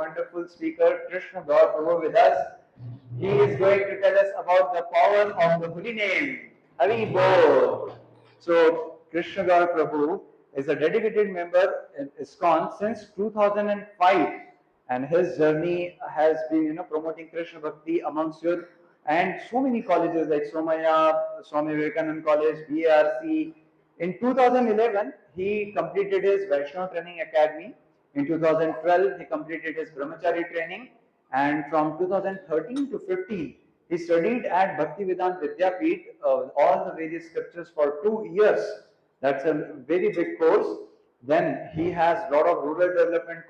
wonderful speaker, Krishna Gaur Prabhu, with us. He is going to tell us about the power of the holy name. Hari Bol. So, Krishna Gaur Prabhu is a dedicated member in ISKCON since 2005, and his journey has been, promoting Krishna Bhakti amongst youth and so many colleges like Somaya, Swami Vivekanand College, BARC. In 2011, he completed his Vaishnav Training Academy. In 2012, he completed his Brahmachari training, and from 2013 to 15, he studied at Bhaktivedanta Vidyapeeth, all the various scriptures for 2 years. That's a very big course. Then he has a lot of rural development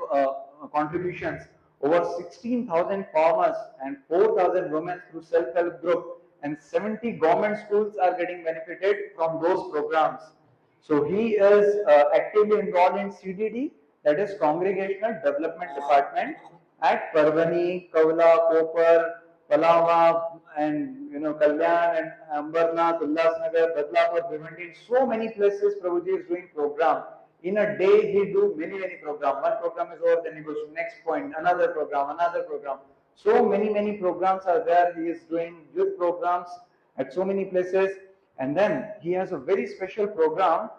contributions. Over 16,000 farmers and 4,000 women through self-help group, and 70 government schools are getting benefited from those programs. So he is actively involved in CDD, that is Congregational Development Department, at Parvani, Kaula, Kopar, Palava, and Kalyan and Ambernath, Ulhasnagar, Badlapur, Bhiwandi. So many places Prabhuji is doing program. In a day, he do many programs. One program is over, then he goes to next point, another program. So many programs are there. He is doing youth programs at so many places. And then he has a very special program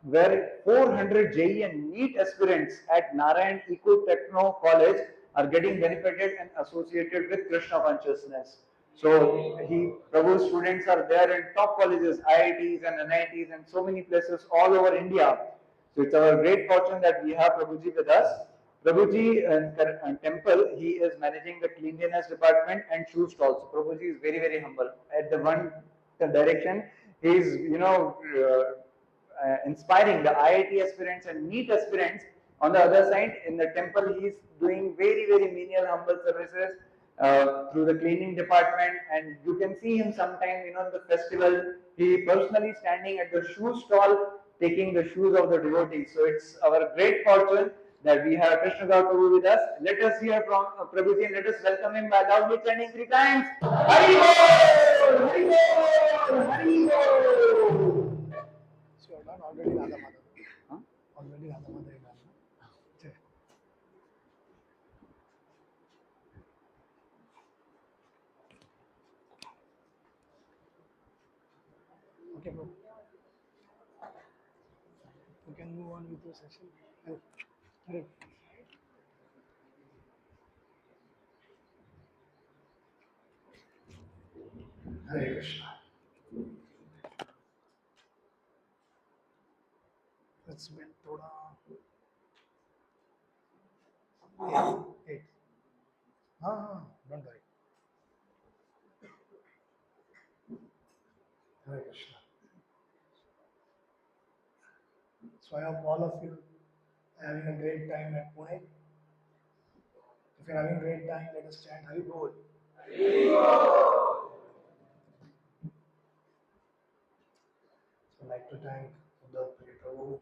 where 400 JEE and NEET aspirants at Narayan Eco Techno College are getting benefited and associated with Krishna consciousness. So Prabhu's students are there in top colleges, IITs and NITs and so many places all over India. So it's our great fortune that we have Prabhuji with us. Prabhuji in temple, he is managing the cleanliness department and shoe stalls. So Prabhuji is very humble. At the one direction, he is inspiring the IIT aspirants and NEET aspirants. On the other side, in the temple, he is doing very menial, humble services through the cleaning department, and you can see him sometime, in the festival. He personally standing at the shoe stall, taking the shoes of the devotees. So it's our great fortune that we have Krishna Gaur Prabhu with us. Let us hear from Prabhuji and let us welcome him by loudly chanting 3 times. Hari Bol! Hari Bol! Hari Bol! So you are done already, Radha Madhav. Huh? Already Radha Madhav is done. Okay, bro. You can move on with your session. Hare. Hare Krishna. It's been thoda 8. Don't worry. Hare Krishna. So I hope all of you are having a great time at Pune. If you are having a great time, let us chant Hari Bol. Hari Bol. So I'd like to thank Uddhav Prabhu,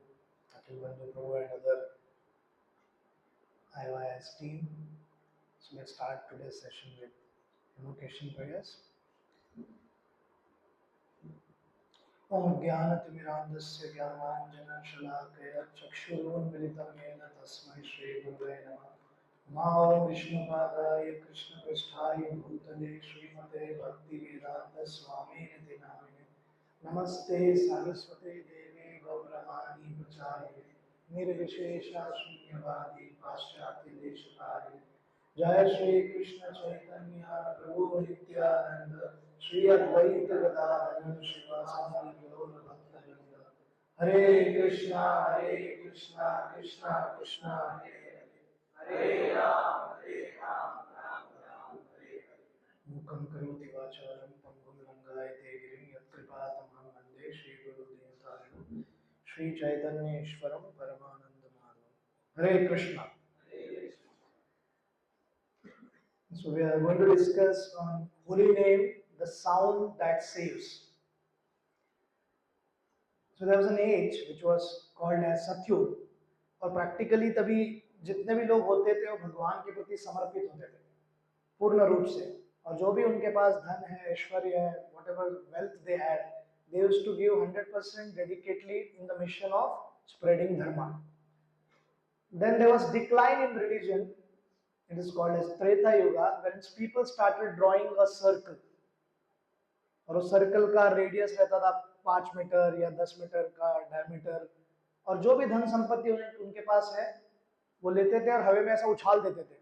Akhil Bandhu Prabhu and other IYS team. So let's start today's session with invocation prayers. Om Jnanatimirandasya Jnananjana Chakshurunmilitam Yena Tasmai Shri Gurave Namah. Namo Vishnupadaya Krishna Prasthaya Bhutale Srimate Bhaktivedanta Swami Niti Namine. Namaste Saraswate Devi Gauravani Pracharya Nirvishesha Shunyavadi Paschati Deshapari. Jai Shri Krishna Chaitanya Prabhu Nityananda Shri Advaita Gadadhara Shivasana Gaur Bhaktavinda. Hare Krishna Krishna Krishna Hare Hare Ram Ram Ram Hare Hare. Mukam karoti vacharam pangum langayate girim yatkripātamaham vande Shri Guru Devatārinam Shri Chaitanya Ishwaram Paramananda Madhavam. Hare Krishna. So we are going to discuss on holy name, the sound that saves. So there was an age which was called as Satyug, और practically तभी जितने भी लोग होते थे वो भगवान के प्रति समर्पित होते थे पूर्ण रूप से, और जो भी उनके पास धन है, ऐश्वर्य है, whatever wealth they had, they used to give 100% dedicatedly in the mission of spreading dharma. Then there was decline in religion, It is called as Treta Yuga, when people started drawing a circle. और उस circle का radius रहता था 5 metre या 10 metre का diameter, और जो भी धन संपत्ति उनके पास है वो लेते थे और हवा में ऐसा उछाल देते थे.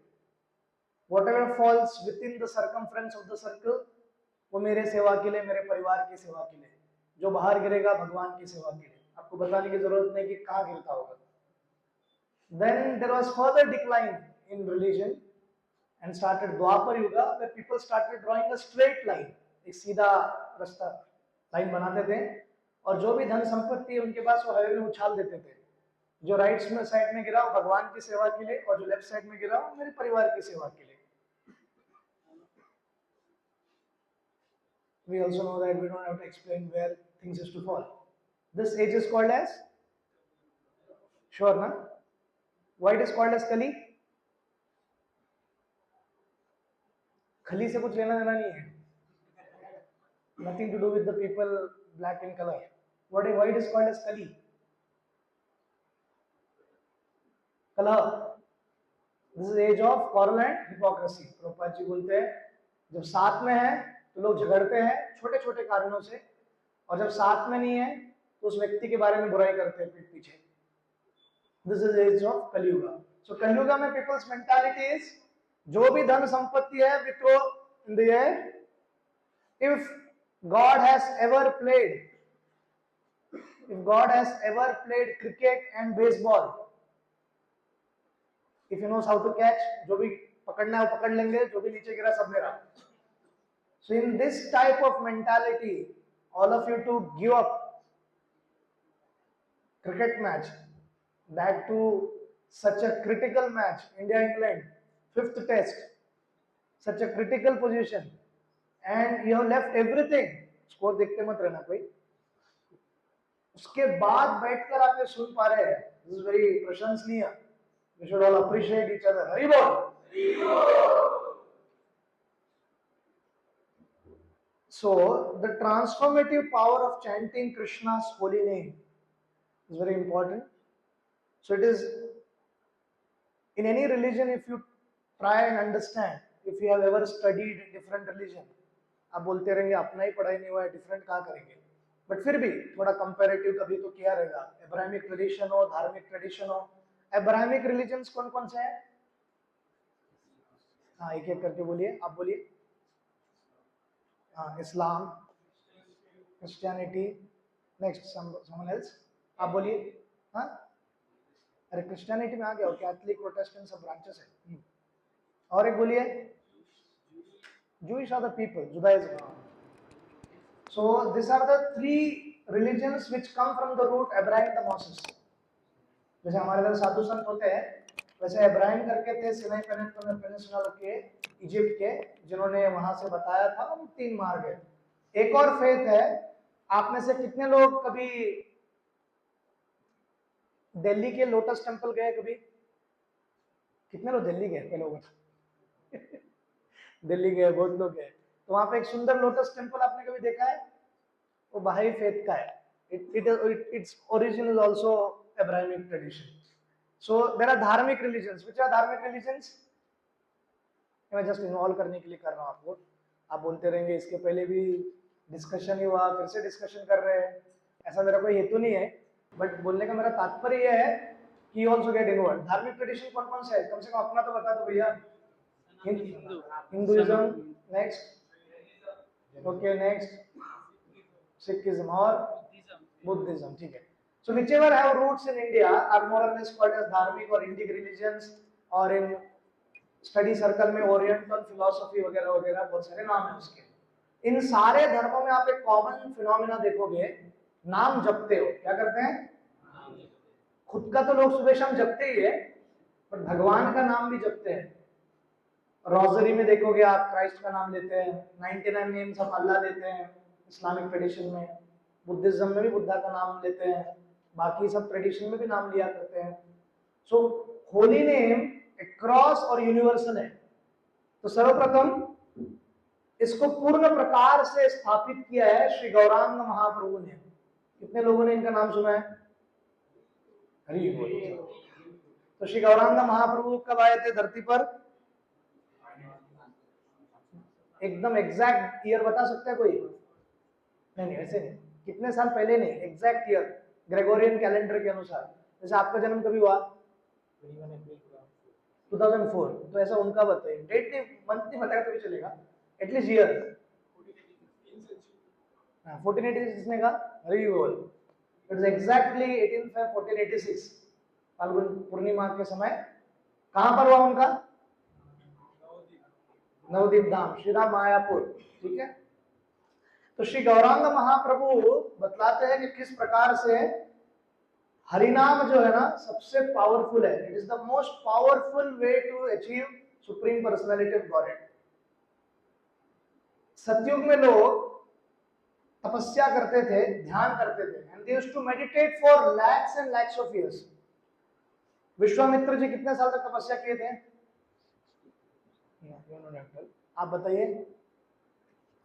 Whatever falls within the circumference of the circle, वो मेरे सेवा के लिए, मेरे परिवार की सेवा के लिए. जो बाहर गिरेगा भगवान की सेवा के लिए. आपको बताने की जरूरत नहीं कि कहाँ गिरता होगा. Then there was further decline in religion and started Dwapar Yuga, where people started drawing a straight line. एक सीधा रास्ता लाइन बनाते थे और जो भी धन संपत्ति है उनके पास वो हवा में उछाल देते थे. जो राइट में साइड में गिरा वो भगवान की सेवा के लिए, और जो लेफ्ट साइड में गिरा वो मेरे परिवार की सेवा के लिए. We also know that we don't have to explain where things used to fall. This age is called as, sure na? Why it is called as Kali? खली से कुछ लेना देना नहीं है. Nothing to do with the people black in color. Why it is called as Kali? Kala. This is age of quarrel and hypocrisy. Prabhupada ji बोलते हैं जब साथ में है तो लोग झगड़ते हैं छोटे छोटे कारणों से, और जब साथ में नहीं है तो उस व्यक्ति के बारे में बुराई करते हैं पीठ पीछे. This is age of Kali Yuga. So Kali Yuga में people's mentality is, जो भी धन संपत्ति है we throw in the air. If God has ever played cricket and baseball, if he knows how to catch, जो भी पकड़ना है वो पकड़ लेंगे, जो भी नीचे गिरा सब मेरा. So in this type of mentality, all of you to give up cricket match, that to such a critical match, India-England, 5th test, such a critical position, and you have left everything. Score देखते मत रहना कोई. उसके बाद बैठकर आप ये सुन पा रहे हैं. This is very प्रशंसनीय. We should all appreciate each other. Hari बोल. So the transformative power of chanting Krishna's holy name is very important. So it is, in any religion, if you try and understand, if you have ever studied different religion, आप बोलते रहेंगे अपना ही पढ़ाई नहीं हुआ है, different कहाँ करेंगे. बट फिर भी थोड़ा कंपैरेटिव कभी तो किया रहेगा. एब्राहमिक ट्रेडिशन हो, धार्मिक ट्रेडिशन हो. एब्राहमिक रिलीजन्स कौन कौन से हैं? हाँ, एक एक करके बोलिए. आप बोलिए. हाँ, इस्लाम, क्रिश्चियनिटी, नेक्स्ट समवन एल्स. आप बोलिए. हाँ, अरे क्रिश्चियनिटी में आ गया हो, कैथलिक, प्रोटेस्टेंट सब ब्रांचेस है. और एक बोलिए. Jewish are the people, Judaism. So these are the three religions which come from the root Abraham the Moses. जैसे हमारे इधर साधु संत होते हैं, वैसे अब्राहम करके थे सिनाई पेनिनसुला के इजिप्ट के, जिन्होंने वहां से बताया था, वो 3 मार गए. एक और फेथ है. आप में से कितने लोग कभी दिल्ली के लोटस टेम्पल गए? कभी कितने लोग दिल्ली गए? पहले लोग दिल्ली गए, बहुत लोग गए. तो वहां पे एक सुंदर लोटस टेम्पल आपने कभी देखा है? वो बहाई फेथ का है. Its origin is also Abrahamic tradition. So there are धार्मिक religions. Which are धार्मिक religions? मैं जस्ट इन्वॉल्व करने के लिए कर रहा हूँ आपको. आप बोलते रहेंगे इसके पहले भी डिस्कशन ही हुआ, फिर से डिस्कशन कर रहे हैं. ऐसा मेरा कोई हेतु नहीं है, बट बोलने का मेरा तात्पर्य यह है कि ऑल्सो गेट इन्वॉल्व. धार्मिक ट्रेडिशन कौन कौन से है? कम से कम अपना तो बता दो भैया. Hinduism, next. Okay, next Sikhism और बुद्धिज्म. ठीक है. So whichever have roots in India are more or less called as धार्मिक और इंडिक religions, और इन स्टडी सर्कल में ओरिएंटल फिलॉसफी वगैरह वगैरह बहुत सारे नाम हैं उसके. इन सारे धर्मों में आप एक कॉमन फिनोमेना देखोगे, नाम जपते हो. क्या करते हैं? खुद का तो लोग सुबह शाम जपते ही है, पर भगवान का नाम भी जपते हैं. रोजरी में देखोगे आप क्राइस्ट का नाम लेते हैं. 99 नेम्स ऑफ अल्लाह लेते हैं इस्लामिक ट्रेडिशन में. बुद्धिज्म में भी बुद्धा का नाम लेते हैं. बाकी सब ट्रेडिशन में भी नाम लिया करते हैं. सो होली नेम अक्रॉस और यूनिवर्सल है. तो सर्वप्रथम इसको पूर्ण प्रकार से स्थापित किया है श्री गौरांग महाप्रभु ने. कितने लोगों ने इनका नाम सुना है? हरि बोल. तो श्री गौरांग महाप्रभु कब आए थे धरती पर? एकदम एग्जैक्ट ईयर बता सकता है कोई? नहीं नहीं ऐसे नहीं, कितने साल पहले नहीं, एग्जैक्ट ईयर ग्रेगोरियन कैलेंडर के अनुसार। जैसे आपका जन्म कभी हुआ? 2004, तो ऐसा उनका बताइए, डेट नहीं, मंथ नहीं बताया तो भी चलेगा, एटलीस्ट ईयर। 1486 किसने कहा? हरि बोल। इट्स एग्जैक्टली 18 Feb 1486, फाल्गुन पूर्णिमा के समय। कहां पर हुआ उनका? नवदीप धाम, श्री राम मायापुर। ठीक है, तो श्री गौरांग महाप्रभु बतलाते हैं कि किस प्रकार से हरिनाम जो है ना सबसे पावरफुल है। It is the most powerful way to achieve supreme personality of God. Satyuga में लोग तपस्या करते थे, ध्यान करते थे, and they used to meditate for lakhs and lakhs of years. Vishwamitra ji कितने साल तक तपस्या किए थे? आप बताइए।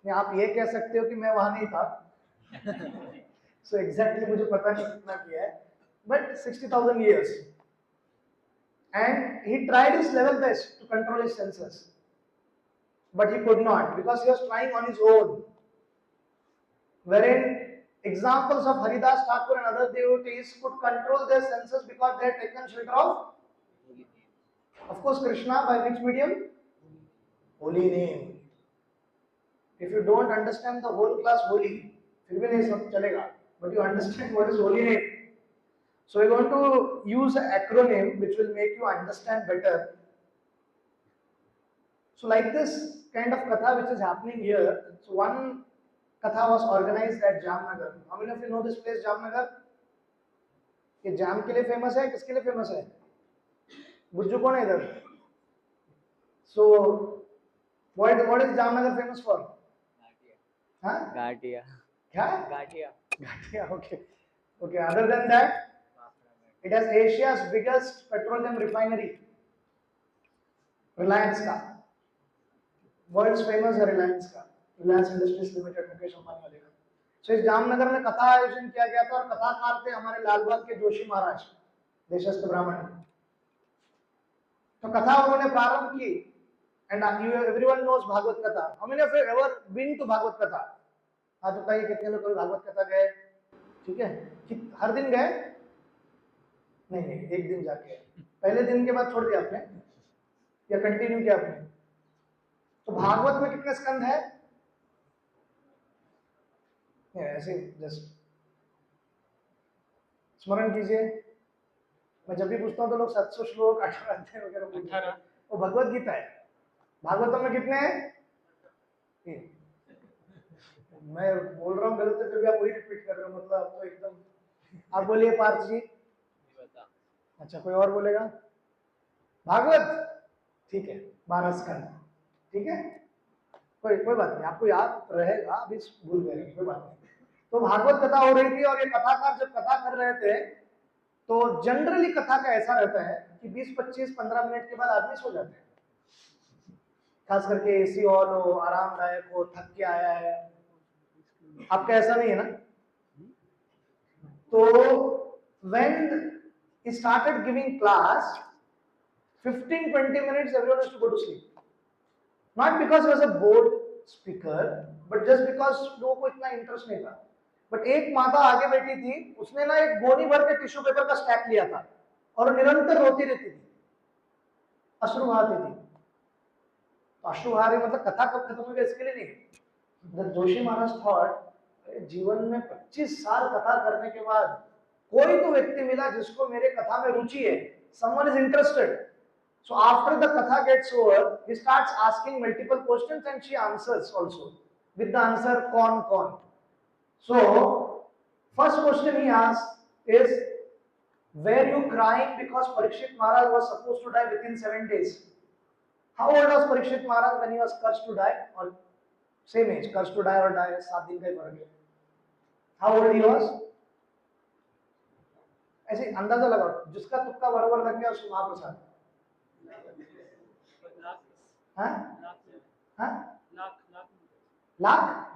आप ये कह सकते हो कि मैं वहां नहीं था सो एग्जैक्टली मुझे पता नहीं कितना किया है, but 60,000 years, and he tried his level best to control his senses, but he could not because he was trying on his own, wherein examples of Haridas Thakur and other devotees could control their senses because they had taken shelter of course Krishna, by which medium? Holy name. If you don't understand the whole class holy, फिर भी नहीं सब चलेगा, but you understand what is holy name. So we're going to use an acronym which will make you understand better. So like this kind of katha which is happening here, so one katha was organized at Jamnagar. How many of you know this place Jamnagar? ये जाम के लिए famous है, किसके लिए famous है? गुज्जू कौन है इधर? So what is Jamnagar famous for? हाँ? गाटिया। क्या? गाटिया। Ghatia, okay. Okay, other than that, it has Asia's biggest petroleum refinery, Reliance का, world's famous है Reliance का, Reliance Industries Limited, Mukesh Ambani वाले का। So इस जामनगर में कथा आयोजन किया गया था और कथाकार थे हमारे लालबाग के जोशी महाराज, देशस्थ ब्राह्मण। तो कथा उन्होंने प्रारंभ की, and everyone knows भागवत कथा. How many of you ever been to Bhagavat कथा? हाँ तो कहीं कितने लोग कभी भागवत कथा गए? ठीक है, हर दिन गए? नहीं नहीं, एक दिन जाके, पहले दिन के बाद छोड़ दिया आपने या कंटिन्यू किया आपने? तो भागवत में कितने स्कंद है? ऐसे जस्ट स्मरण कीजिए। मैं जब भी पूछता हूँ तो लोग 700 श्लोक 18 अध्याय वगैरह पूछते हैं। वो भगवत गीता है। भागवतम में कितने हैं? मैं बोल रहा हूँ गलत है, फिर भी आप वही रिपीट कर रहे हो, मतलब आप तो एकदम। आप बोलिए पार्थ जी। अच्छा, कोई और बोलेगा? भागवत ठीक है, 12 स्कंद। ठीक है, कोई बात नहीं, आपको याद रहेगा, अभी भूल गए, कोई बात नहीं। तो भागवत कथा हो रही थी और ये कथाकार जब कथा कर रहे थे तो जनरली कथा का ऐसा रहता है कि 20, 25, 15 मिनट के बाद आदमी सो जाते हैं, खास करके एसी हॉल हो, आरामदायक हो, थक के आया है। आपका ऐसा नहीं है ना? तो when he started giving class, 15-20 minutes everyone used to go to sleep, not because he was a bored speaker, but just because लोगों को इतना इंटरेस्ट नहीं था। बट एक माता आगे बैठी थी, उसने ना एक गोनी भर के टिश्यू पेपर का स्टैक लिया था और निरंतर रोती रहती थी, अश्रु बहाती थी। अश्रु बहा रही मतलब कथा कब खत्म होगी इसके लिए नहीं। जोशी महाराज थॉट जीवन में 25 साल कथा करने के बाद कोई तो व्यक्ति मिला जिसको मेरे कथा में रुचि है, someone is interested. So after the katha gets over, he starts asking multiple questions and she answers also with the answer कौन. So first question he asks is, were you crying because Parikshit Maharaj was supposed to die within 7 days? How old was Parikshit Maharaj when he was cursed to die? Or same age, cursed to die or die 7 दिन का ही फर्क है। How old he was? ऐसे अंदाजा लगाओ, जिसका तुक्का बराबर लग गया उसको महाप्रसाद। लाख?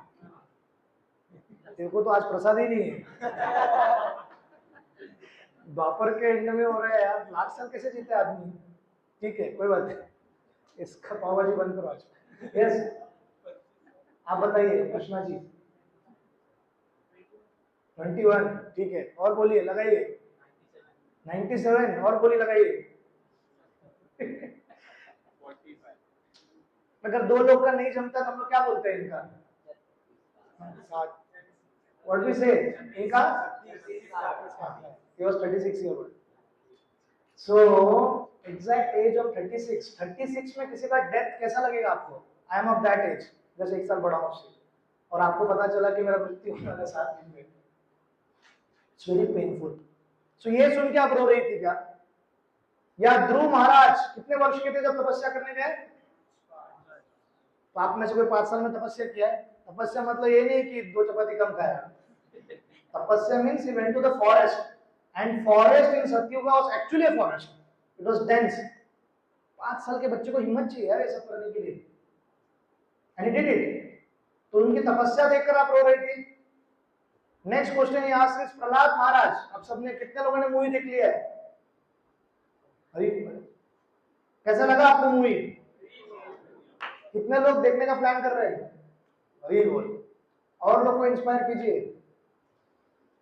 देखो तो आज प्रसाद ही नहीं है। द्वापर के एंड में हो रहा है यार, लाख साल कैसे जीते आदमी? ठीक है, कोई बात नहीं, इसका पावभाजी बंद करो आज। यस, आप बताइए कृष्णा जी। 21, ठीक है, और बोलिए, लगाइए। 97, और बोलिए, लगाइए। अगर दो लोग का नहीं जमता तो हम लोग क्या बोलते हैं इनका? व्हाट वी से इनका? he was 36 year old. So exact age of 36, 36 में किसी का डेथ कैसा लगेगा आपको? I am of that age, जैसे 1 साल बड़ा हूं उससे, और आपको पता चला कि मेरा मृत्यु होने वाला 7 दिन में। It's very painful. सो ये सुन के आप रो रही थी क्या? या ध्रुव महाराज कितने वर्ष के थे जब तपस्या करने गए? तो आप में से कोई 5 साल में तपस्या किया है? तपस्या मतलब ये नहीं कि 2 चपाती कम खाया। तपस्या means he went to the forest, and forest in Satyuga was actually a forest. It was dense. 5 साल के बच्चे को हिम्मत चाहिए यार ये सब करने के लिए, and he did it. तो उनकी तपस्या देखकर आप रो रही थी। नेक्स्ट क्वेश्चन यहाँ से प्रहलाद महाराज, आप सबने, कितने लोगों ने मूवी देख लिया है? अरे कैसा लगा आपको मूवी? कितने लोग देखने का प्लान कर रहे हैं? अरे बोल, और लोग को इंस्पायर कीजिए।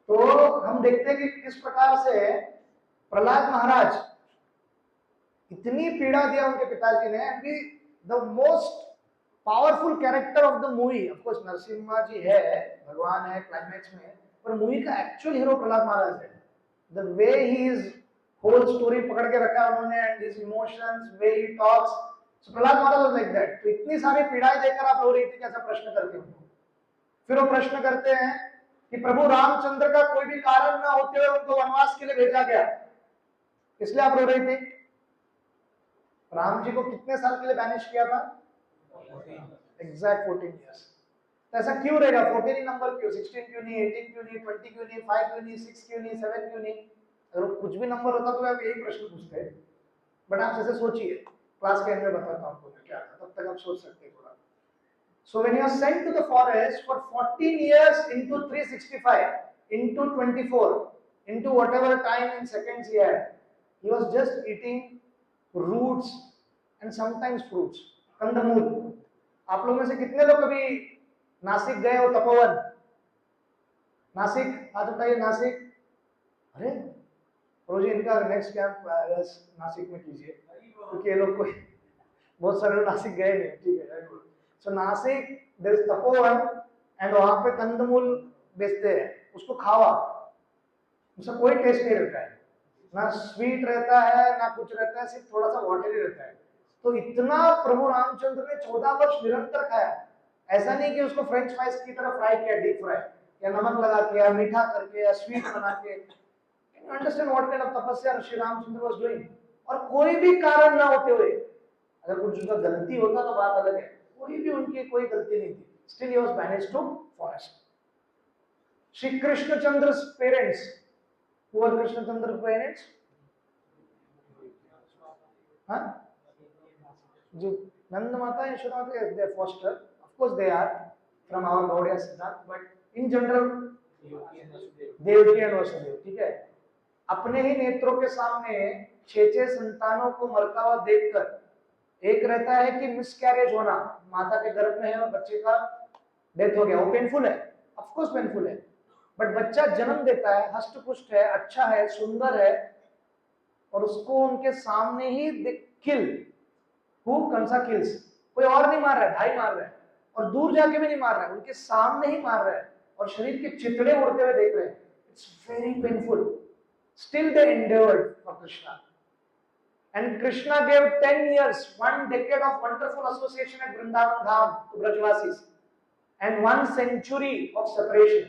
तो हम देखते हैं कि किस प्रकार से प्रहलाद महाराज इतनी पीड़ा दिया उनके पिताजी ने, कि the most powerful character of the movie, of course Narasimha ji है, भगवान है क्लाइमैक्स में, पर मूवी का एक्चुअल हीरो प्रहलाद महाराज है। The way he is whole story पकड़ के रखा उन्होंने, and his emotions, way he talks, so Prahlad Maharaj was like that. तो इतनी सारी पीड़ाएं देखकर आप रो रही थी, कैसा प्रश्न करते हो? फिर वो प्रश्न करते हैं कि प्रभु रामचंद्र का कोई भी कारण ना होते हुए उनको वनवास के लिए भेजा गया, इसलिए आप रो रही थी। राम जी को कितने साल के लिए बैनिश किया था? Exact 14 years. तो ऐसा क्यों रहेगा? 14 ही नंबर क्यों? 16 क्यों नहीं, 18 क्यों नहीं, 20 क्यों नहीं, 5 क्यों नहीं, 6 क्यों नहीं, 7 क्यों नहीं? अगर कुछ भी नंबर होता तो आप यही प्रश्न पूछते, बट आप जैसे सोचिए, क्लास के एंड में बताता हूँ आपको क्या था, तब तक आप सोच सकते हैं थोड़ा। So when you are sent to the forest for 14 years into 365 into 24 into whatever time in seconds he had, he was just eating roots and sometimes fruits, कंदमूल। आप लोग में से कितने लोग कभी नासिक गए हो? तपोवन, नासिक, हाथ उठाइए। नासिक, अरे रोजी इनका नेक्स्ट कैंप नासिक में कीजिए, क्योंकि ये लोग कोई बहुत सारे लोग नासिक गए नहीं, ठीक है। So Nashik there is Tapovan, and वहां पे कंदमूल बेचते हैं, उसको खावा, उसका कोई टेस्ट नहीं रहता है, ना स्वीट रहता है ना कुछ रहता है, सिर्फ थोड़ा सा वाटरी रहता है। तो इतना प्रभु रामचंद्र ने 14 वर्ष निरंतर खाया। ऐसा नहीं कि उसको फ्रेंच फ्राइज की तरह फ्राई किया, डीप फ्राई, या नमक लगा के, या मीठा करके, या स्वीट बना के। अंडरस्टैंड व्हाट काइंड ऑफ तपस्या श्री रामचंद्र वाज डूइंग। और कोई भी कारण ना होते हुए, अगर कुछ उनका गलती होता तो बात अलग है, कोई भी उनकी कोई गलती नहीं थी, still he was banished to forest. Shri Krishnachandra's parents, who were Krishnachandra's parents? हाँ जी, नंद माता, यशोदा माता, yes, they are foster, of course they are from our Gaudiya Siddhant, but in general Devaki and Vasudev, ठीक है। अपने ही नेत्रों के सामने 6 संतानों को मरता हुआ देखकर, एक रहता है कि मिसकैरेज होना, माता के गर्भ में है और बच्चे का डेथ हो गया, वो पेनफुल है, ऑफ कोर्स पेनफुल है, बट बच्चा जन्म देता है, हष्ट पुष्ट है, अच्छा है, सुंदर है, और उसको उनके सामने ही किल, हु कंसा किल्स, कोई और नहीं मार रहा है, भाई मार रहा है, और दूर जाके भी नहीं मार रहा है, उनके सामने ही मार रहा है, और शरीर के चितड़े उड़ते हुए देख रहे हैं। It's very painful, still they endured for Krishna, and Krishna gave 10 years, 1 decade of wonderful association at Vrindavan Dham to Brajvasis, and 1 century of separation.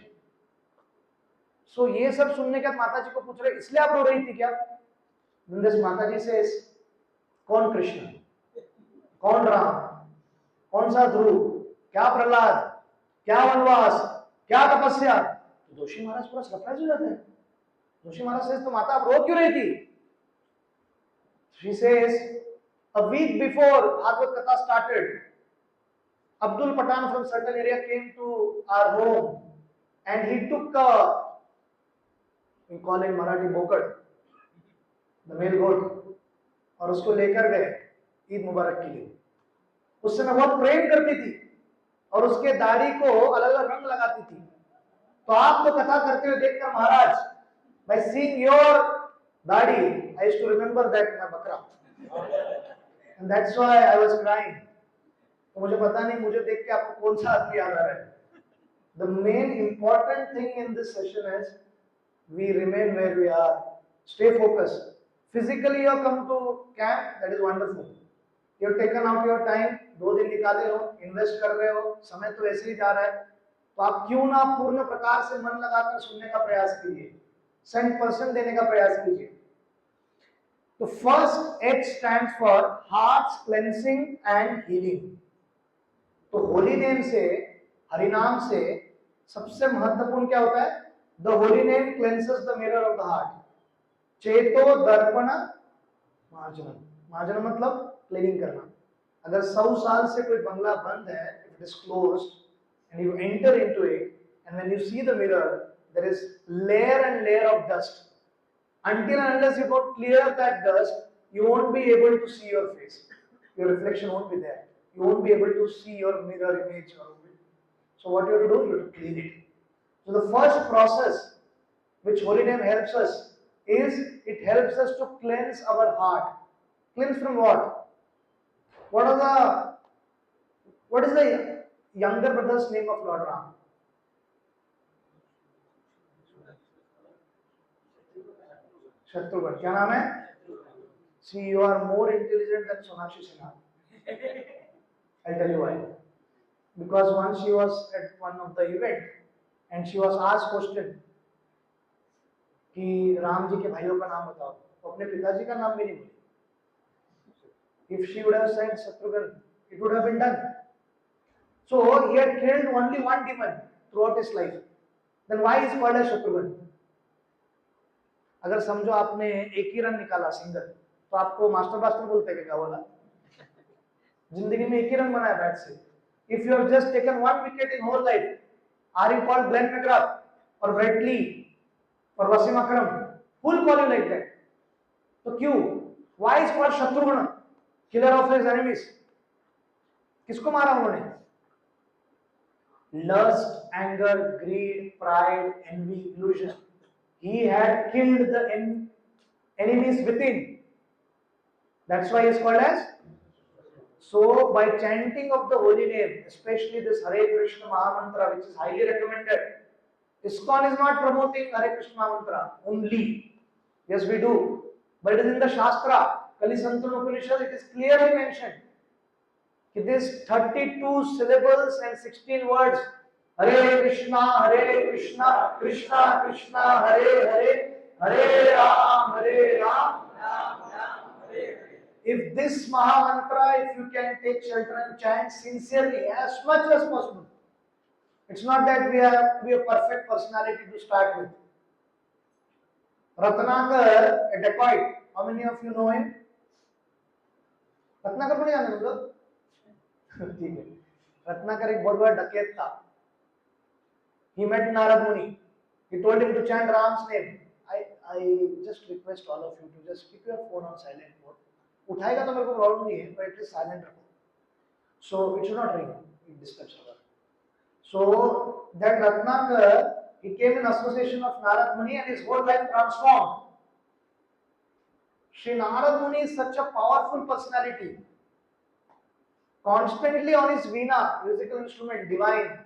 So ये सब सुनने के बाद माता जी को पूछ रहे, इसलिए आप रो रही थी क्या? माता जी से, कौन कृष्ण, कौन राम, कौन सा ध्रुव, क्या प्रहलाद, क्या वनवास, क्या तपस्या? तो जोशी महाराज पूरा सरप्राइज हो जाते हैं। जोशी महाराज से, तो माता आप रो क्यों रही थी? She says, a week before Bhagavad Katha started, Abdul Patan from certain area came to our home, and he took a, we call it Marathi bokad, the male goat, और उसको लेकर गए ईद मुबारक के लिए। उस समय बहुत प्रेम करती थी, और उसके दाढ़ी को अलग अलग रंग लगाती थी। तो आप तो कथा करते हुए देखकर महाराज, by seeing your दाढ़ी, I used to remember that my बकरा, and that's why I was crying. तो मुझे पता नहीं मुझे देख के आपको कौन सा आदमी याद आ रहा है। The main important thing in this session is we remain where we are, stay focused. Physically you have come to camp, that is wonderful. You have taken out your time, 2 दिन निकाले हो, इन्वेस्ट कर रहे हो, समय तो ऐसे ही जा रहा है, तो आप क्यों ना पूर्ण प्रकार से मन लगाकर सुनने का प्रयास कीजिए, 100% देने का प्रयास कीजिए। तो first H stands for heart's cleansing and healing. तो होली नेम से, हरिनाम से सबसे महत्वपूर्ण क्या होता है? The holy name cleanses the mirror of the heart. चेतो दर्पण मार्जनम, मार्जनम मतलब क्लीनिंग करना। अगर 100 साल से कोई बंगला बंद है, if it is closed and you enter into it, and when you see the mirror there is layer and layer of dust. Until and unless you don't clear that dust, you won't be able to see your face, your reflection won't be there, you won't be able to see your mirror image or so what you have to do, you have to clean it. So the first process which holy name helps us is it helps us to cleanse our heart. Cleanse from what? What is the younger brother's name of Lord Ram? Shatrughan. क्या नाम है? See, you are more intelligent than Sonakshi Sinha. I'll tell you why. Because once she was at one of the event and she was asked question कि राम जी के भाइयों का नाम बताओ, तो अपने पिताजी का नाम भी नहीं बोली. If she would have said Shatrughan, it would have been done. So he had killed only one demon throughout his life. Then why is called as Shatrughan? अगर समझो आपने एक ही रन निकाला सिंगल, तो आपको मास्टर ब्लास्टर बोलते हैं क्या वाला? जिंदगी में एक ही रन बनाया बैट से. If you have just taken one wicket in whole life, are you called Glenn McGrath or Brett Lee or Wasim Akram? Who will call you like that? तो क्यों? Why is called Shatrughan, killer of his enemies? किसको मारा उन्होंने? Lust, anger, greed, pride, envy, illusion. He had killed the enemies within. That's why he is called as. So by chanting of the holy name, especially this Hare Krishna Mahamantra, which is highly recommended, ISKCON is not promoting Hare Krishna Mahamantra only. Yes, we do. But it is in the Shastra, Kali Santana Upanishad, it is clearly mentioned. It is 32 syllables and 16 words. Hare Krishna, Krishna Krishna, Hare Hare, Hare Ram, Ram Hare. If this Mahamantra, if you can take shelter and chant sincerely as much as possible, it's not that we have a perfect personality to start with. Ratnakar, a dacoit, how many of you know him? Ratnakar को नहीं जानते तुम लोग? ठीक है. रत्नाकर एक बहुत बड़ा डकैत था. He met Narad Muni. He told him to chant Ram's name. I just request all of you to just keep your phone on silent mode. उठाएगा तो मेरे को प्रॉब्लम नहीं है, but at least silent रखो. So it should not ring. It disturbs her. So that Ratnakar, he came in association of Narad Muni and his whole life transformed. Shri Narad Muni is such a powerful personality. Constantly on his veena, musical instrument, divine,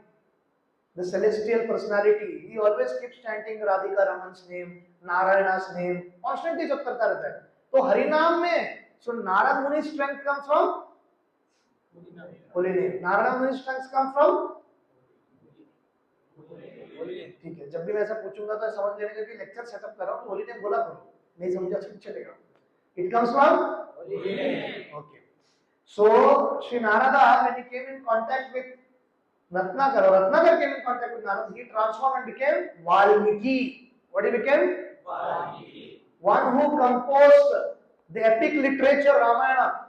the celestial personality, he always keeps chanting Radhika Raman's name, Narayana's name, constantly jab karta rehta hai. तो हरिनाम में, so Narad Muni's strength comes from holy name. Narad Muni's strength comes from ठीक है. जब भी मैं ऐसा पूछूंगा तो समझ लेने का कि लेक्चर सेटअप कर रहा हूँ तो होली नेम बोला करो, नहीं समझा तो चलेगा. It comes from holy name. Okay. So Sri Narada, when he came in contact with Ratnakar, or Ratnakar came in contact with Narada, he transformed and became Valmiki. What he became? Valmiki. One who composed the epic literature Ramayana.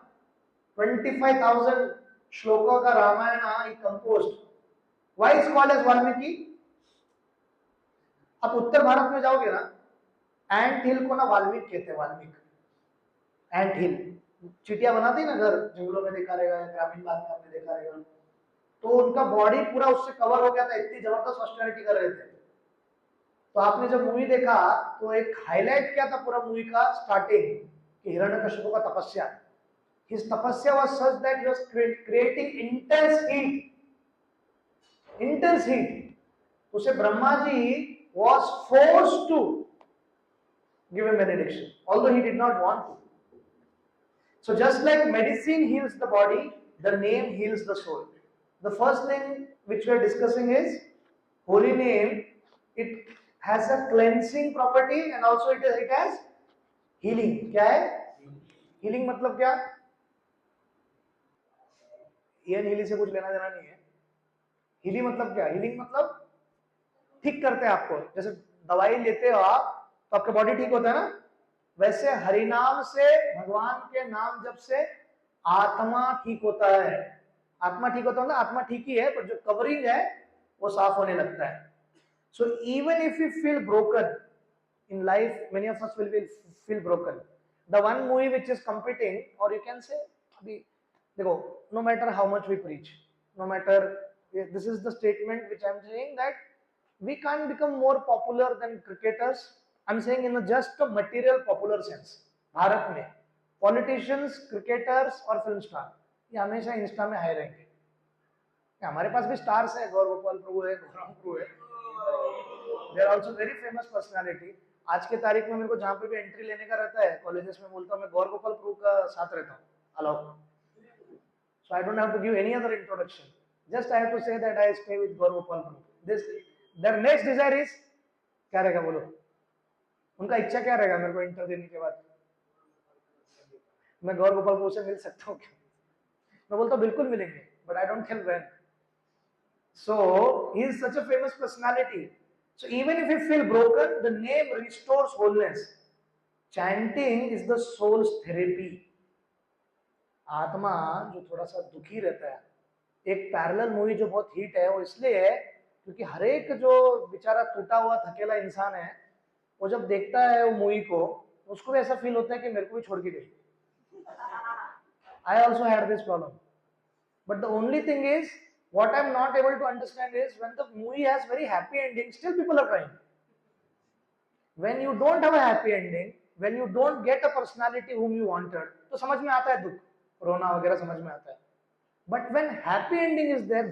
25,000 shloka ka Ramayana he composed. Why is called as Valmiki? आप उत्तर भारत में जाओगे ना, एंट हिल को ना वाल्मीकि कहते हैं. वाल्मीकि एंट हिल, चिटिया बनाती ना घर, जंगलों में देखा रहेगा, ग्रामीण भाग में आपने देखा रहेगा. तो उनका बॉडी पूरा उससे कवर हो गया था, इतनी जबरदस्त ऑस्टेरिटी कर रहे थे। तो आपने जब मूवी देखा तो एक हाईलाइट क्या था पूरा मूवी का स्टार्टिंग, कि हिरण्यकशिपु का तपस्या, his tapasya was such that he was creating intense heat. उसे Brahma ji was forced to give a benediction, although he did not want to. So just like medicine heals the body, the name heals the soul. The first thing which we are discussing is holy name. It has a cleansing property and also it has healing. क्या है healing? मतलब क्या? ये healing से कुछ लेना देना नहीं है। हीलिंग मतलब क्या? हीलिंग मतलब ठीक करते हैं आपको। जैसे दवाई लेते हो आप तो आपका बॉडी ठीक होता है ना, वैसे हरिनाम से, भगवान के नाम जप से आत्मा ठीक होता है। आत्मा ठीक होता है ना, आत्मा ठीक ही है, पर जो कवरिंग है वो साफ होने लगता है। So even if you feel broken in life, many of us will feel broken, the one movie which is competing, और यू कैन से अभी देखो, no matter how much we preach, no matter, this is the statement which I'm saying, that we can't become more popular than cricketers. I'm saying in a just a material popular sense. Bharat में politicians, cricketers और film star ये हमेशा Insta में high रहेंगे। हमारे पास भी stars है, गौर गोपाल प्रभु है, गौरांग प्रभु है, they are also very famous personality. आज के तारीख में मेरे को जहाँ पे भी एंट्री लेने का रहता है कॉलेजेस में, बोलता हूँ मैं गौर गोपाल प्रभु का साथ रहता हूँ, allow. So I don't have to give any other introduction. Just I have to say that I stay with Gaur Gopal Prabhu. This, their next desire is क्या रहेगा बोलो? उनका इच्छा क्या रहेगा मेरे को इंटर देने के बाद? मैं गौर गोपाल प्रभु से मिल सकता हूँ क्या? मैं बोलता बिल्कुल मिलेंगे, but I don't tell when. So he is such a famous personality. So even if you feel broken, the name restores wholeness. Chanting is the soul's therapy. आत्मा जो थोड़ा सा दुखी रहता है, एक पैरेलल मूवी जो बहुत हिट है वो इसलिए है क्योंकि हर एक जो बेचारा टूटा हुआ थकेला इंसान है, वो जब देखता है वो मूवी को, उसको भी ऐसा फील होता है कि मेरे को भी छोड़ के गई। I also had this problem, but the only thing is what I'm not able to understand is when the movie has very happy ending, still people are crying. When you don't have a happy ending, when you don't get a personality whom you wanted, तो समझ में आता है दुख, रोना वगैरह समझ में आता है। But when happy ending is there,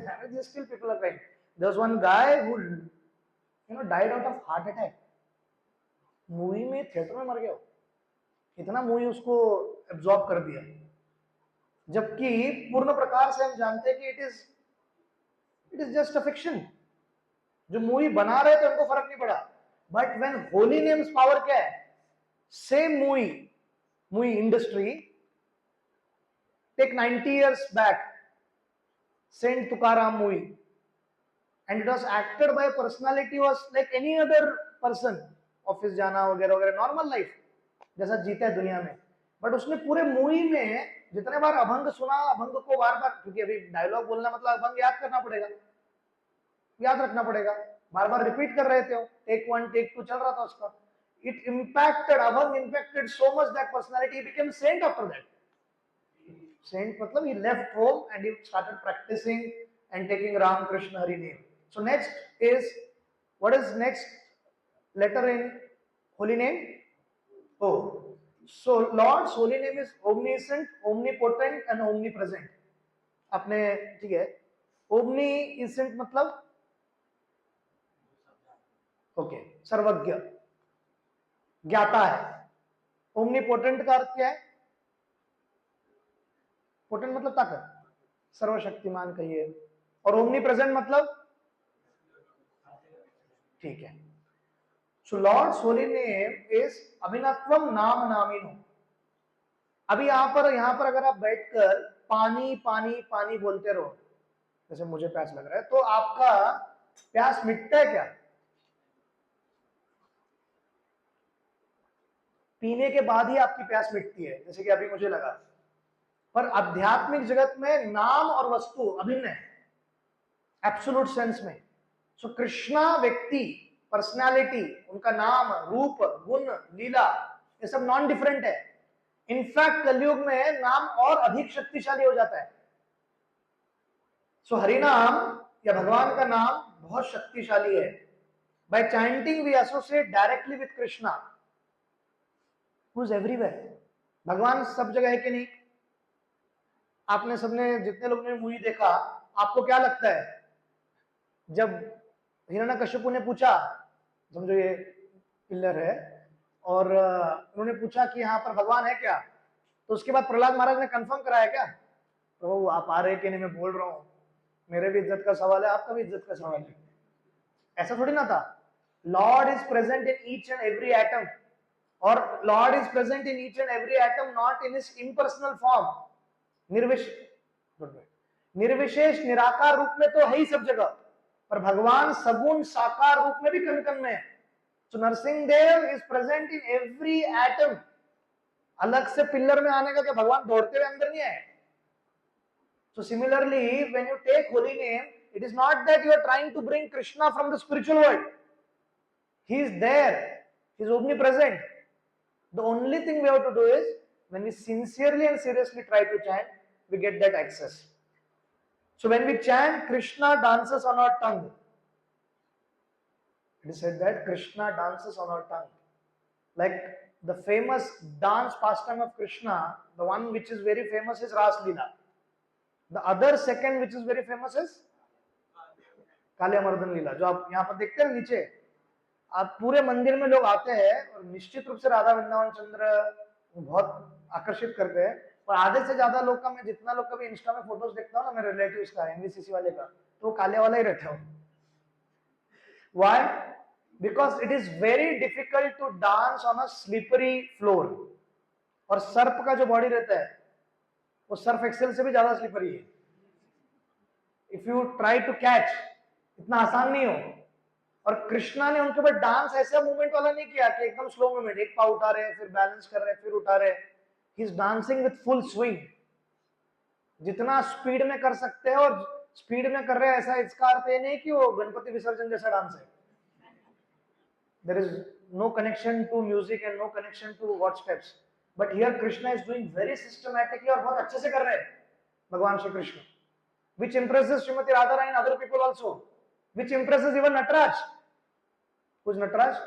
still people are crying. There was one guy who, died out of heart attack. Movie में थिएटर में मर गया, इतना मूवी उसको एब्जॉर्ब कर दिया, जबकि पूर्ण प्रकार से हम जानते हैं कि it is just a fiction. जो मूवी बना रहे थे उनको फर्क नहीं पड़ा, but when Holi names power क्या है, same movie industry, take 90 years back, Saint Tukaram movie, and it was acted by a personality was like any other person, office जाना वगैरह वगैरह, नॉर्मल लाइफ जैसा जीता है दुनिया में, बट उसने पूरे मूवी में जितने बार अभंग सुना, अभंग को बार बार, क्योंकि अभी डायलॉग बोलना मतलब अभंग याद करना पड़ेगा, याद रखना पड़ेगा, बार बार रिपीट कर रहे थे, टेक 1 टेक 2 चल रहा था उसका। It impacted, abhang impacted so much that personality became saint after that. Saint matlab he left home and he started practicing and taking Ram Krishna Hari name. So next is, what is next letter in holy name? O. So Lord's holy name is omniscient, omnipotent and omnipresent. अपने ठीक है, omniscient मतलब okay, सर्वज्ञ, ज्ञाता है। omnipotent का अर्थ क्या है? पोटेंट मतलब ताकत, सर्वशक्तिमान कहिए, और ओमनी प्रेजेंट मतलब ठीक है। सो लॉर्ड्स होली नेम इज अभिनत्वम नाम नामिनो। अभी यहां पर अगर आप बैठकर पानी पानी पानी बोलते रहो, जैसे मुझे प्यास लग रहा है, तो आपका प्यास मिटता है क्या? पीने के बाद ही आपकी प्यास मिटती है, जैसे कि अभी मुझे लगा। पर आध्यात्मिक जगत में नाम और वस्तु अभिन्न है, एब्सोल्यूट सेंस में। सो कृष्णा व्यक्ति, पर्सनालिटी, उनका नाम, रूप, गुण, लीला, ये सब नॉन डिफरेंट है। इनफैक्ट कलयुग में नाम और अधिक शक्तिशाली हो जाता है। सो हरिनाम या भगवान का नाम बहुत शक्तिशाली है. By chanting we associate directly with Krishna who is everywhere. भगवान सब जगह है कि नहीं? आपने सबने जितने लोगों ने मूवी देखा, आपको क्या लगता है जब हिरण्यकश्यपु ने पूछा, समझो ये पिल्लर है, और उन्होंने पूछा कि यहाँ पर भगवान है क्या, तो उसके बाद प्रहलाद महाराज ने कंफर्म कराया क्या, प्रभु आप आ रहे कि नहीं, मैं बोल रहा हूँ, मेरे भी इज्जत का सवाल है, आपका भी इज्जत का सवाल है. ऐसा थोड़ी ना था. Lord is present in each and every atom, और Lord is present in each and every atom not in his impersonal form. निर्विशेष निराकार रूप में तो है ही सब जगह, पर भगवान सगुण साकार रूप में भी कण कण में है. तो Narasimha Dev is present in every atom. अलग से पिल्लर में आने का क्या भगवान दौड़ते हुए अंदर नहीं आए? So similarly, when you take holy name, it is not that you are trying to bring Krishna from the spiritual world. He is there. He is omnipresent. The only thing we have to do is, when we sincerely and seriously try to chant, we get that access. So when we chant, Krishna dances on our tongue. It is said that Krishna dances on our tongue. Like the famous dance pastime of Krishna, the one which is very famous is Ras Leela. The other second which is very famous is Kaliyamardan लीला, जो आप यहाँ पर देखते हैं नीचे. आप पूरे मंदिर में लोग आते हैं और निश्चित रूप से राधा वृंदावन चंद्र बहुत आकर्षित करते हैं, और आधे से ज्यादा लोग का, मैं जितना लोग का भी इंस्टा में फोटोज देखता हूँ ना मेरे रिलेटिव्स का, एनवीसीसी वाले का, तो वो काले वाला ही रहता है. Why? Because it is very difficult to dance on a slippery floor. और सर्प का जो बॉडी रहता है वो सर्फ एक्सेल से भी ज्यादा स्लिपरी है. If you try to catch, इतना आसान नहीं हो. और कृष्णा ने उनके ऊपर डांस ऐसा मूवमेंट वाला नहीं किया कि एकदम स्लो मूवमेंट, एक पाव उठा रहे, फिर बैलेंस कर रहे, फिर उठा रहे. He is dancing with full swing. जितना स्पीड में कर सकते हैं, और स्पीड में कर रहे हैं ऐसा इसका अर्थ ये नहीं कि वो गणपति विसर्जन जैसा डांस है. There is no connection to music and no connection to what steps. But here Krishna is doing very systematically और बहुत अच्छे से कर रहे हैं भगवान Shri Krishna, which impresses Srimati Radharani and other people also, which impresses even Nataraj. Who is Nataraj?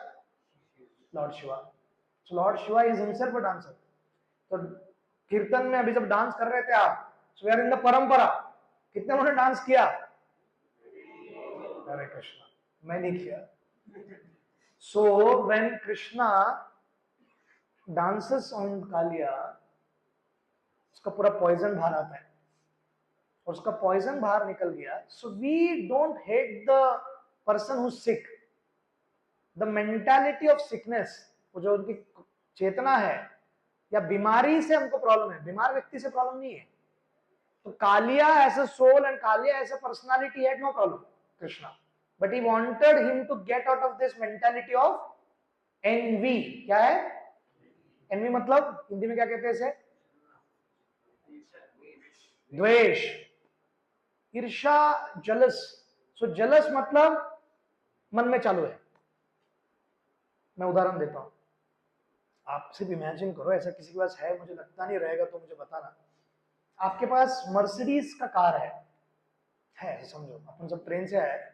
Lord Shiva. So Lord Shiva is himself a dancer. तो कीर्तन में अभी जब डांस कर रहे थे आप, so we are in the परंपरा. कितने लोगों ने डांस किया? हरे कृष्णा. मैं नहीं किया. So when Krishna dances on Kaliya, उसका पूरा पॉइजन बाहर आता है, और उसका पॉइजन बाहर निकल गया. So we don't hate the person who sick. The mentality of sickness, वो जो उनकी चेतना है या बीमारी से हमको प्रॉब्लम है, बीमार व्यक्ति से प्रॉब्लम नहीं है. तो Kaliya as a soul and Kaliya as a personality had no problem Krishna, but he wanted him to get out of this mentality of envy. क्या है एनवी? मतलब हिंदी में क्या कहते हैं इसे? द्वेष, ईर्ष्या, जलस. सो जलस मतलब मन में चालू है. मैं उदाहरण देता हूं, आप सिर्फ इमेजिन करो, ऐसा किसी के पास है, मुझे लगता नहीं रहेगा तो मुझे बताना. आपके पास मर्सिडीज का कार है समझो, अपन सब ट्रेन से आए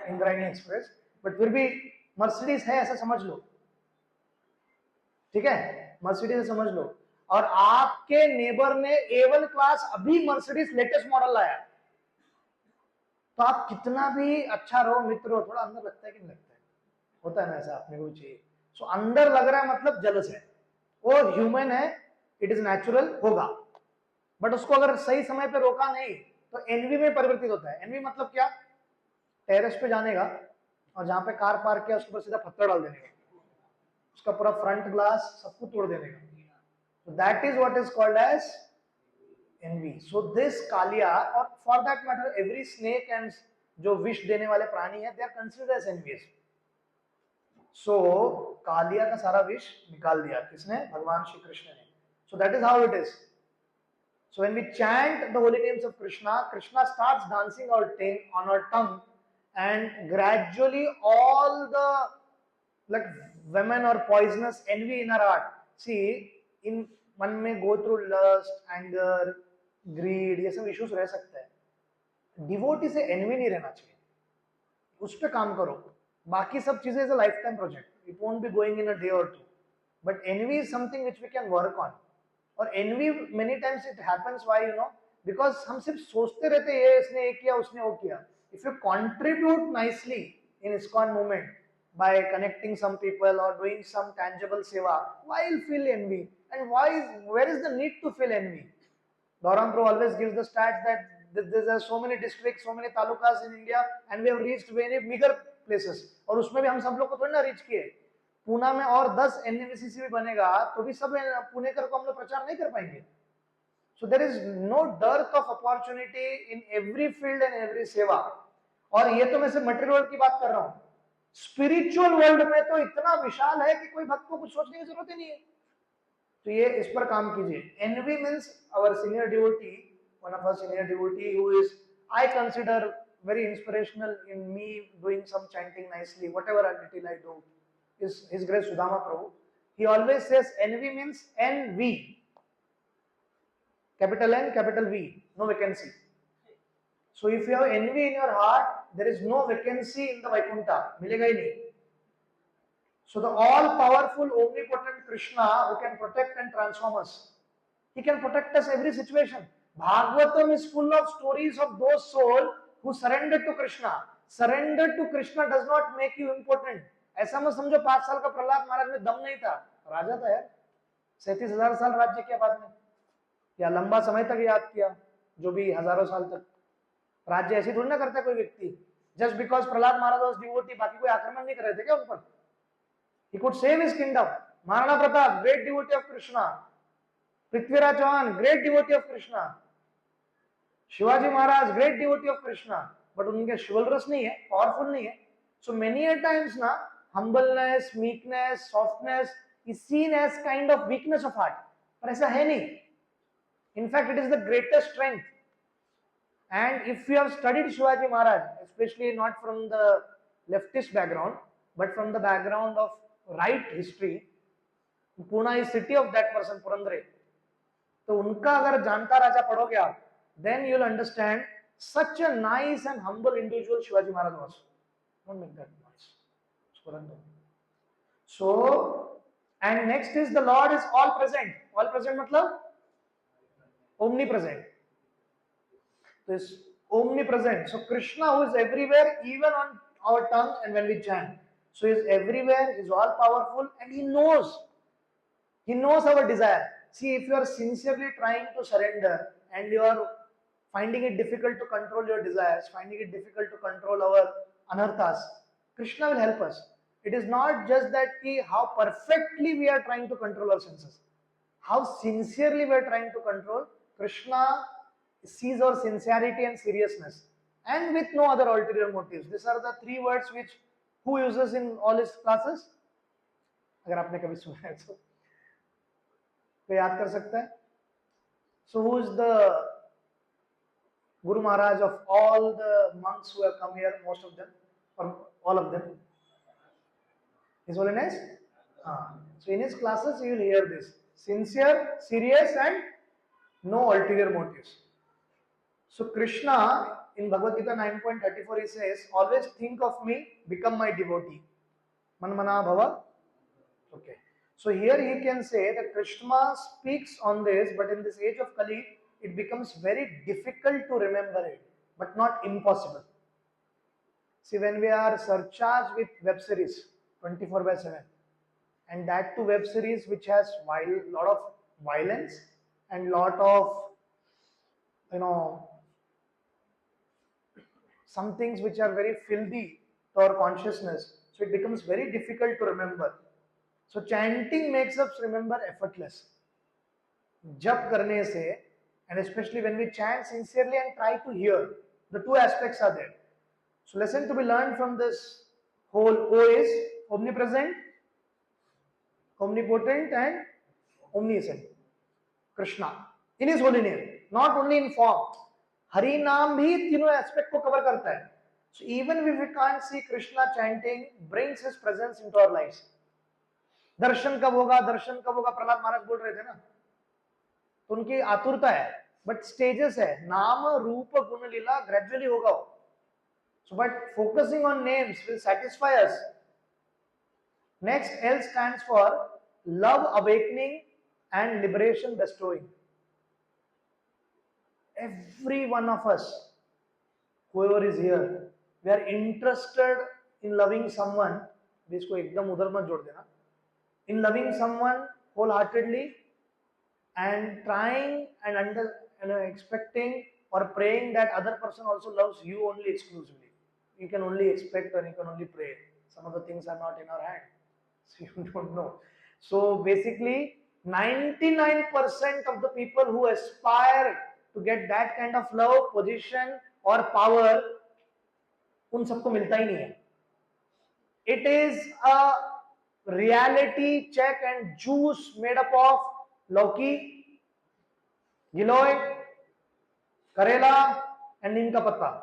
इंद्रायणी एक्सप्रेस, बट फिर भी मर्सिडीज है ऐसा समझ लो. ठीक है, मर्सिडीज समझ लो. और आपके नेबर ने A1 क्लास अभी मर्सिडीज लेटेस्ट मॉडल लाया, तो आप कितना भी अच्छा रहो, मित्र हो, थोड़ा अंदर लगता है कि नहीं लगता है? होता है ना ऐसा, अपने को चाहिए. सो अंदर लग रहा है मतलब जलस है. वो ह्यूमन है, इट इज नेचुरल, होगा. बट उसको अगर सही समय पे रोका नहीं तो एनवी में परिवर्तित होता है. एनवी मतलब क्या? टेरेस पे जाने का, और जहां पे कार पार्क किया उसके ऊपर सीधा पत्थर डाल देने का, उसका पूरा फ्रंट ग्लास सब कुछ तोड़ देने का. So that is what is called as envy. So this Kaliya, or for that matter every snake and जो विष देने वाले प्राणी है, they are considered as envious. So Kaliya का सारा विष निकाल दिया किसने? भगवान श्री कृष्ण ने. So that is how it is. So when we chant the holy names of Krishna, Krishna starts dancing on our tongue, and gradually all the like women or poisonous envy in our heart. See, in मन में go through lust, anger, greed, ये सब issues रह सकते हैं. Devotee से N V नहीं रहना चाहिए, उस पर काम करो। बाकी सब चीजें is a lifetime project, it won't be going in a day or two, but envy is something which we can work on. और envy many times it happens why you know, because हम सिर्फ सोचते रहते ये इसने ये किया उसने वो किया। If you contribute nicely in ISKCON movement by connecting some people or doing some tangible seva, why you'll feel envy? And where is the need to feel envy? Gaurang Pro always gives the stats that there are so many districts, so many talukas in India, and we have reached very meager places. और उसमें भी हम सब लोग को थोड़ी ना reach किए। पूना में और 10 NMCC भी बनेगा तो भी सब पुणेकर को हम लोग प्रचार नहीं कर पाएंगे। So there is no dearth of opportunity in every field and every seva. और ये तो मैं सिर्फ मटेरियल वर्ल्ड की बात कर रहा हूँ, स्पिरिचुअल वर्ल्ड में तो इतना विशाल है कि कोई भक्त को कुछ सोचने की जरूरत ही नहीं है। तो ये इस पर काम कीजिए। Envy means our senior devotee, one of our senior devotee who is I consider very inspirational in me doing some chanting nicely, whatever little I do, is His Grace Sudama Prabhu. He always says envy means NV, capital N, capital V, no vacancy. So if you have envy in your heart, there is no vacancy in the Vaikuntha, milega hi nahi. So the all-powerful, omnipotent Krishna who can protect and transform us, he can protect us every situation. Bhagavatam is full of stories of those souls who surrendered to Krishna. Surrender to Krishna does not make you important. ऐसा मत समझो 5 साल का प्रहलाद महाराज में दम नहीं था, राजा था यार, 37,000 साल राज्य किया बाद में, या लंबा समय तक याद किया, जो भी हजारों साल तक राज्य ऐसे थोड़ी ना करता कोई व्यक्ति। Just because Prahlad Maharaj was devotee, बाकी कोई आक्रमण नहीं कर रहे थे क्या उन पर? He could save his kingdom. Maharana Pratap, great devotee of Krishna. Prithviraj Chauhan, great devotee of Krishna. Shivaji Maharaj, great devotee of Krishna. But उनके chivalrous नहीं है, powerful नहीं है. So many a times ना, humbleness, meekness, softness is seen as kind of weakness of heart. पर ऐसा है नहीं. In fact, it is the greatest strength. And if you have studied Shivaji Maharaj, especially not from the leftist background, but from the background of right history, Pune is city of that person, Purandare. तो उनका अगर जानता राजा पढ़ोगे आप, then you will understand such a nice and humble individual Shivaji Maharaj was. Don't make that noise. So, and next is the Lord is all present. All present मतलब omnipresent. This omnipresent. So Krishna who is everywhere, even on our tongue and when we chant. So he is everywhere, he is all powerful, and he knows. He knows our desire. See, if you are sincerely trying to surrender and you are finding it difficult to control your desires, finding it difficult to control our anarthas, Krishna will help us. It is not just that how perfectly we are trying to control our senses, how sincerely we are trying to control. Krishna sees our sincerity and seriousness, and with no other ulterior motives. These are the 3 words which who uses in all his classes. अगर आपने कभी सुना है तो याद कर सकता है. So who is the Guru Maharaj of all the monks who have come here, most of them, or all of them? His Holiness? So in his classes you will hear this. Sincere, serious, and no ulterior motives. So Krishna in Bhagavad Gita 9.34 he says, always think of me, become my devotee. Manmana bhava. Okay. So here he can say that Krishna speaks on this, but in this age of Kali, it becomes very difficult to remember it, but not impossible. See, when we are surcharged with web series 24/7, and that too web series which has lot of violence and lot of, some things which are very filthy to our consciousness, so it becomes very difficult to remember. So chanting makes us remember effortless. Jap karne se, and especially when we chant sincerely and try to hear, the 2 aspects are there. So lesson to be learned from this whole O is omnipresent, omnipotent, and omniscient. Krishna in his holy name, not only in form. Hari Naam bhi तीनों aspect को cover करता है. So even if we can't see Krishna chanting, brings his presence into our lives. दर्शन कब होगा प्रहलाद महाराज बोल रहे थे ना, तो उनकी आतुरता है. बट स्टेजेस है, नाम रूप गुण लीला ग्रेजुअली होगा वो. So, but focusing on names will satisfy us. Next, L stands for love awakening and liberation bestowing. Every one of us, whoever is here, we are interested in loving someone. इसको एकदम उधर मत जोड़ देना. In loving someone wholeheartedly and trying and expecting or praying that other person also loves you only exclusively. You can only expect and you can only pray. Some of the things are not in our hand, so you don't know. So basically 99% of the people who aspire to get that kind of love, position or power, उन सबको मिलता ही नहीं है. It is a reality check and juice made up of लौकी, गिलोय, करेला and नीम का पत्ता.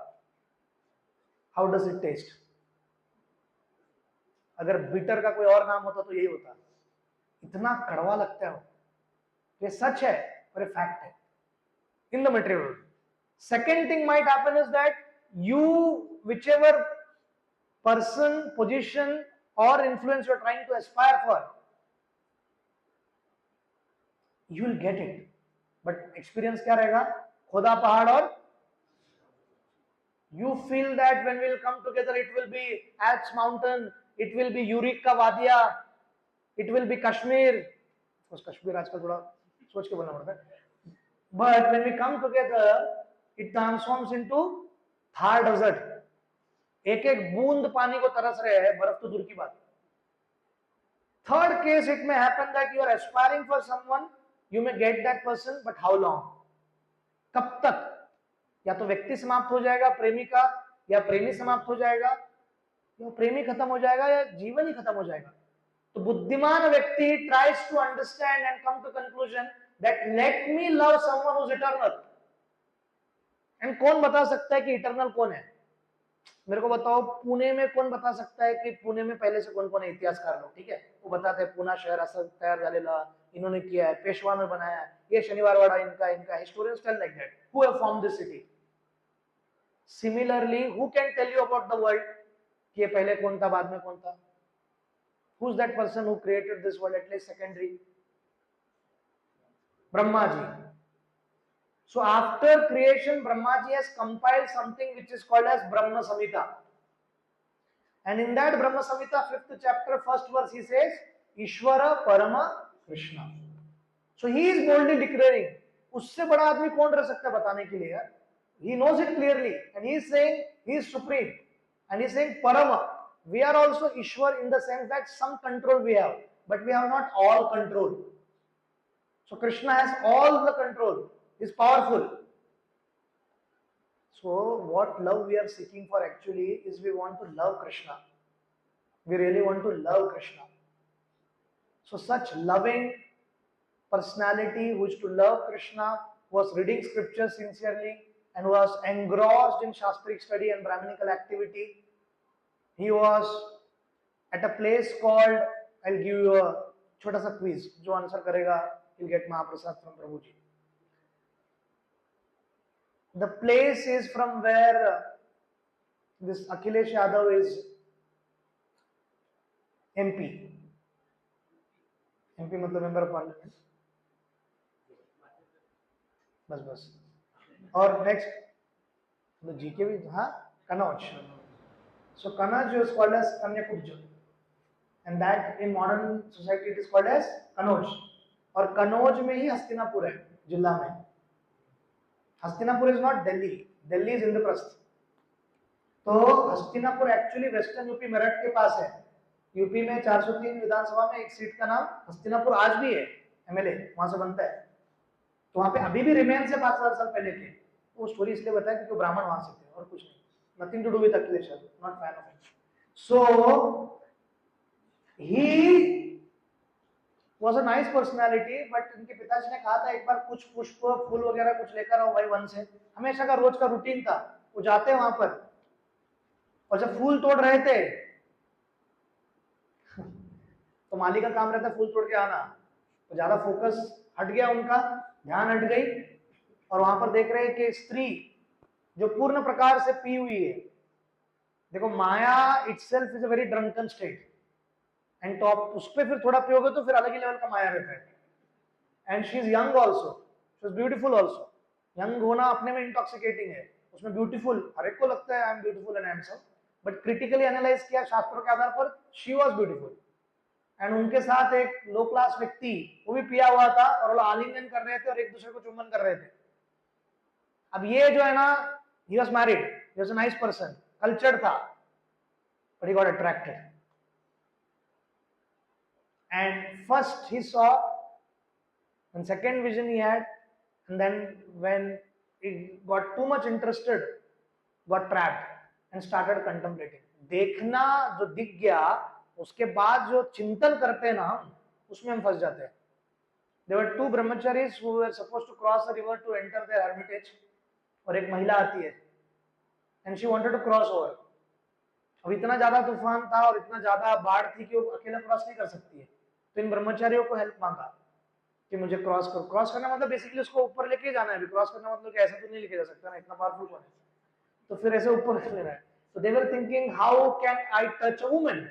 How does it taste? अगर बिटर का कोई और नाम होता तो यही होता. इतना कड़वा लगता है वो. ये सच है और ये फैक्ट है in the material world. Second thing might happen is that you, whichever person, position or influence you are trying to aspire for, you will get it. But experience क्या रहेगा? खुदा पहाड़ और you feel that when we will come together, it will be Alps mountain, it will be Eureka Wadia, it will be Kashmir. Of course, Kashmir आजकल थोड़ा सोच के बोलना पड़ता है. But when we come together, it transforms into Thar desert. एक एक बूंद पानी को तरस रहे हैं, बर्फ तो दूर की बात. Third case, it may happen that you are aspiring for someone, you may get that person, but how long? कब तक? या तो व्यक्ति समाप्त हो जाएगा प्रेमी का, या प्रेमी समाप्त हो जाएगा, या प्रेमी खत्म हो जाएगा, या जीवन ही खत्म हो जाएगा. तो बुद्धिमान व्यक्ति tries to understand and come to conclusion that let me love someone who's eternal. And कौन बता सकता है कि eternal कौन है? मेरे को बताओ, पुणे में कौन बता सकता है कि पुणे में पहले से कौन कौन है इतिहासकार लोग? ठीक है, वो बताते हैं पुणे शहर असं तयार झालेला, इन्होंने किया है, पेशवा में बनाया, ये शनिवारवाड़ा इनका. Historians tell like that, who have formed this city. Similarly, who can tell you about the world कि ये पहले कौन था, बाद में कौन था? Who's that person who created this world? At least secondary, Brahma ji. So after creation, Brahma ji has compiled something which is called as Brahma Samhita. And in that Brahma Samhita, 5th chapter, 1st verse, he says, Ishvara Parama Krishna. So he is boldly declaring, उससे बड़ा आदमी कौन रह सकता है बताने के लिए यार? He knows it clearly, and he is saying he is supreme, and he is saying Parama. We are also Ishwar in the sense that some control we have, but we have not all control. So Krishna has all the control, is powerful. So what love we are seeking for actually is we want to love Krishna. We really want to love Krishna. So such loving personality who is to love Krishna, was reading scriptures sincerely and was engrossed in Shastric study and Brahminical activity. He was at a place called, I'll give you a छोटा सा quiz, जो answer करेगा he'll get Mahaprasad from Prabhuji. The place is from where this Akhilesh Yadav is MP. MP मतलब member of parliament. बस. और next, the GK भी, हाँ, Kanauj. So Kanauj is called as Kanyakuj, and that in modern society it is called as Kanauj. और कनौज में ही हस्तिनापुर है जिला में. Hastinapur is not Delhi. Delhi is Indraprastha. तो Hastinapur actually western UP Meerut के पास है. यूपी में 403 विधानसभा में एक सीट का नाम हस्तिनापुर आज भी है, एमएलए वहां से बनता है. तो वहां पे अभी भी रिमेन्स है 5000 साल पहले के. वो स्टोरी इसलिए बताया क्योंकि ब्राह्मण वहां से थे और कुछ नहीं. Nothing to do with Akhilesh Yadav, not fan of it. So he was a nice personality, but इनके पिताजी ने कहा था एक बार कुछ पुष्प फूल वगैरह कुछ लेकर आओ भाई वन से. हमेशा का रोज का रूटीन था. वो जाते वहां पर और जब फूल तोड़ रहे थे तो माली का काम रहता है फूल तोड़ के आना. तो ज्यादा फोकस हट गया, उनका ध्यान हट गई और वहां पर देख रहे हैं कि स्त्री जो पूर्ण प्रकार से पी हुई है, देखो maya itself is a very drunken state, and top उस पर फिर थोड़ा पियोगे तो फिर अलग ही लेवल का माया रहता है। And she is young also, she is beautiful also. Young होना अपने में इंटॉक्सिकेटिंग है, उसमें ब्यूटीफुल हर एक को लगता है I am beautiful and handsome, but critically analyse किया शास्त्रों के आधार पर शी वॉज ब्यूटीफुल। एंड उनके साथ एक लो क्लास व्यक्ति, वो भी पिया हुआ था और वो आलिंगन कर रहे थे और एक दूसरे को चुम्बन कर रहे थे। अब ये जो है ना, he was married, he was a nice person, cultured था, but he got attracted. And first he saw, and second vision he had, and then when he got too much interested, got trapped and started contemplating. देखना जो दिख गया, उसके बाद जो चिंतन करते हैं ना, उसमें हम फंस जाते हैं। There were two brahmacharis who were supposed to cross the river to enter their hermitage, और एक महिला आती है, and she wanted to cross over. अब इतना ज्यादा तूफान था और इतना ज्यादा बाढ़ थी कि वो अकेला क्रॉस नहीं कर सकती है, तो इन ब्रह्मचारियों को हेल्प मांगा कि मुझे क्रॉस करो। क्रॉस करना मतलब बेसिकली उसको ऊपर लेके जाना है, क्रॉस करना मतलब कि ऐसा तो नहीं लेके जा सकता ना, इतना पावरफुल कौन है, तो फिर ऐसे ऊपर ले रहा है। So they were thinking, how can I touch a woman?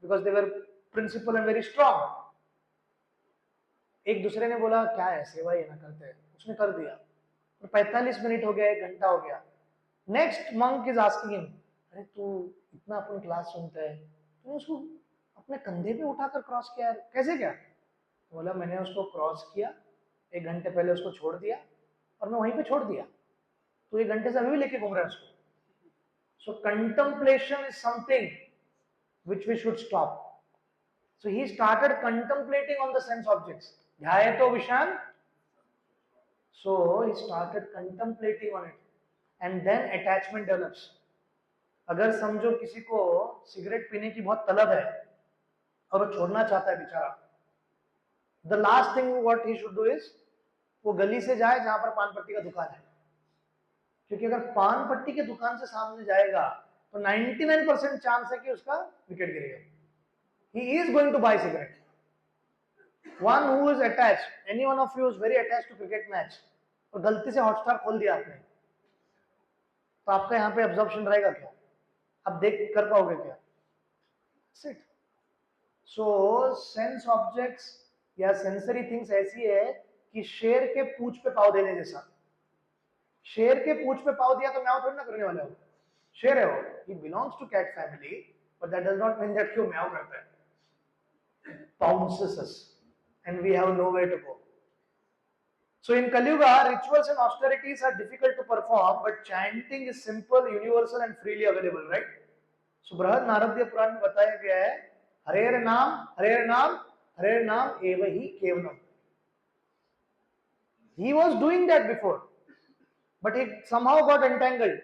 Because they were principled and very strong. एक दूसरे ने बोला क्या है, सेवा ये ना करते हैं, उसने कर दिया। तो 45 मिनट हो गया, 1 घंटा हो गया। Next monk is asking him, अरे तू इतना अपन क्लास सुनता है, तूने उसको अपने कंधे पे उठाकर क्रॉस किया, कैसे क्या? तो बोला मैंने उसको क्रॉस किया, 1 घंटे पहले उसको छोड़ दिया और मैं वहीं पे छोड़ दिया, तो 1 घंटे से अभी भी लेके घूम रहा है उसको। So contemplation is something which we should stop. So he started contemplating on the sense objects. ध्यायतो विषयान्. So he started contemplating on it, and then attachment develops. अगर समझो किसी को सिगरेट पीने की बहुत तलब है और वो छोड़ना चाहता है बेचारा, the last thing what he should do is वो गली से जाए जहां पर पान पट्टी का दुकान है, क्योंकि अगर पान पट्टी के दुकान से सामने जाएगा तो 99% चांस है कि उसका विकेट गिरेगा। He is going to buy cigarette. One who is attached, any one of you is very attached to cricket match, और गलती से हॉटस्टार खोल दिया आपने, तो आपका यहाँ पे अब्जॉर्प्शन रहेगा क्या? आप देख कर पाओगे क्या? Sit. So सेंस ऑब्जेक्ट्स या सेंसरी थिंग्स ऐसी है कि शेर के पूंछ पे पाव देने जैसा। शेर के पूंछ पे पाव दिया तो म्याऊ थोड़ी ना करने वाला हो, शेर है वो, he belongs to cat family, but that does not mean that क्यों म्याऊ करता है, pounces us and we have nowhere to go. So in Kali Yuga, rituals and austerities are difficult to perform, but chanting is simple, universal and freely available, right? So बृहद नारदीय पुराण में बताया गया है, हरेर नाम हरेर नाम हरेर नाम एव ही केवलम. He was doing that before, but he somehow got entangled.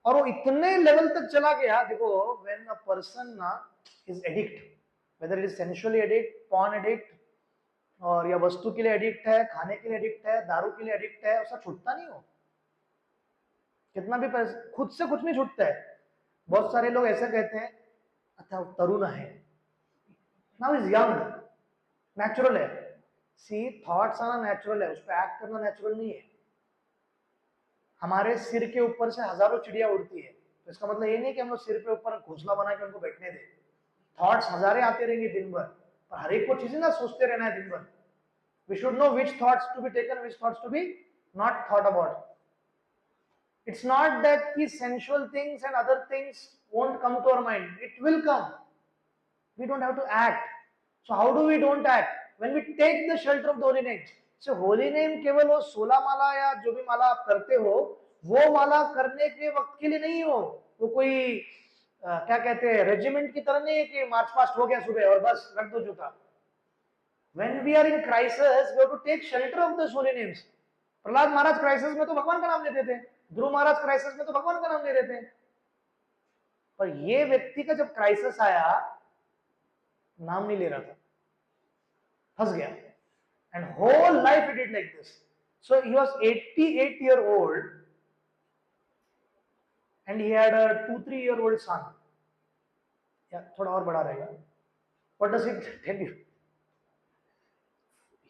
और वो इतने लेवल तक चला गया, देखो when a person is addict, whether it is sensually addict, porn addict, और या वस्तु के लिए एडिक्ट है, खाने के लिए एडिक्ट है, दारू के लिए एडिक्ट है, उसका छूटता नहीं हो, कितना भी खुद से कुछ नहीं छूटता है। बहुत सारे लोग ऐसा कहते हैं, अच्छा तरुण है, नाउ इज यंग, नेचुरल है। सी थॉट्स आना नेचुरल है, उस पर एक्ट करना नेचुरल नहीं है। हमारे सिर के ऊपर से हजारों चिड़िया उड़ती है, तो इसका मतलब ये नहीं कि हम लोग सिर पे ऊपर घोंसला बना के उनको बैठने दें। थॉट्स हजारे आते रहेंगे दिन भर, पर हर एक को चीजें ना सोचते रहना है दिन भर। We should know which thoughts to be taken, which thoughts to be not thought about. It's not that the sensual things and other things won't come to our mind. It will come. We don't have to act. So how do we don't act? When we take the shelter of the holy name. So holy name केवल वो 16 माला या जो भी माला आप करते हो, वो माला करने के वक्त के लिए नहीं हो। वो कोई क्या कहते हैं, रेजिमेंट की तरह नहीं है कि मार्च पास्ट हो गया सुबह और बस रख दो जूता। When we are in crisis, we have to take shelter of the holy names. Prahlad Maharaj crisis में तो भगवान का नाम लेते थे, ध्रुव महाराज क्राइसिस में तो भगवान का नाम ले रहे थे, पर ये व्यक्ति का जब क्राइसिस आया, नाम नहीं ले रहा था, फंस गया, and whole life he did like this. So he was 88 year old and he had a 2-3 year old son. या थोड़ा और बड़ा रहेगा. What does it tell you?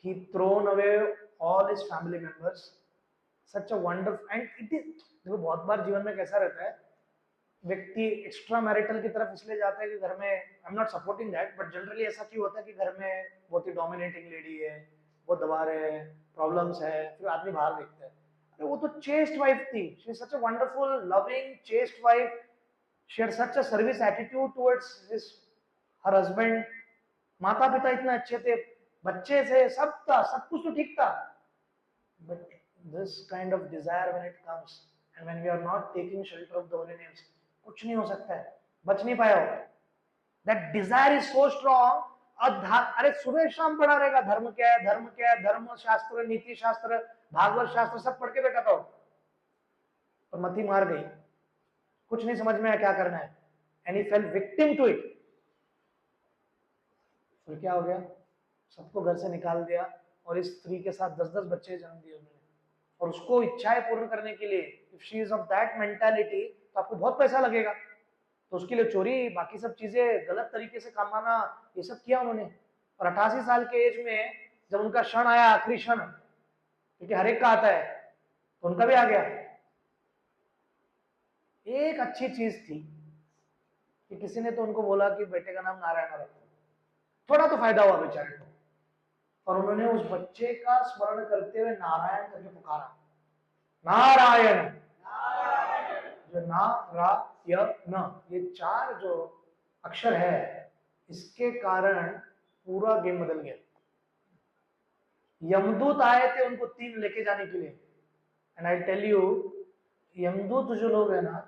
He thrown away all his family members such a wonderful and it is, देखो बहुत बार जीवन में कैसा रहता है, व्यक्ति एक्स्ट्रा मैरिटल की तरफ इसलिए जाता है कि घर में, आई am not supporting that, but generally ऐसा क्यों होता है कि घर में बहुत ही डोमिनेटिंग लेडी है, वो दबा रहे हैं, प्रॉब्लम्स है, फिर आदमी बाहर देखता है। अरे वो तो चेस्ट वाइफ थी, she is such a wonderful loving chest wife, she had such a service attitude towards his her husband, माता पिता इतने अच्छे थे, बच्चे थे, सब था, सब कुछ तो ठीक था, but this kind of desire when it comes and when we are not taking shelter of the holy names, कुछ नहीं हो सकता है, बच नहीं पाया हो। That desire is so strong. अरे सुबह शाम पढ़ा रहेगा धर्म क्या है, धर्म क्या है, धर्म शास्त्र, नीति शास्त्र, भागवत शास्त्र सब पढ़ के बैठा था, और मती मार गई, कुछ नहीं समझ में आया क्या करना है, and he fell victim to it. फिर क्या हो गया, सबको घर से निकाल दिया, और इस स्त्री के साथ 10-10 बच्चे जन्म दिए उन्होंने, और उसको इच्छाएं पूर्ण करने के लिए, if she is of that mentality, तो आपको बहुत पैसा लगेगा, तो उसके लिए चोरी, बाकी सब चीजें, गलत तरीके से कमाना, ये सब किया उन्होंने। और 88 साल के एज में जब उनका क्षण आया, आखिरी क्षण, क्योंकि हर एक का आता है, तो उनका भी आ गया। एक अच्छी चीज थी कि किसी ने तो उनको बोला कि बेटे का नाम नारायण रखो, थोड़ा तो फायदा हुआ बेचारे को, और उन्होंने उस बच्चे का स्मरण करते हुए नारायण करके पुकारा, नारायण, जो ना रा य न, ये 4 जो अक्षर है, इसके कारण पूरा गेम बदल गया। यमदूत आए थे उनको 3 लेके जाने के लिए, एंड आई टेल यू, यमदूत जो लोग है ना,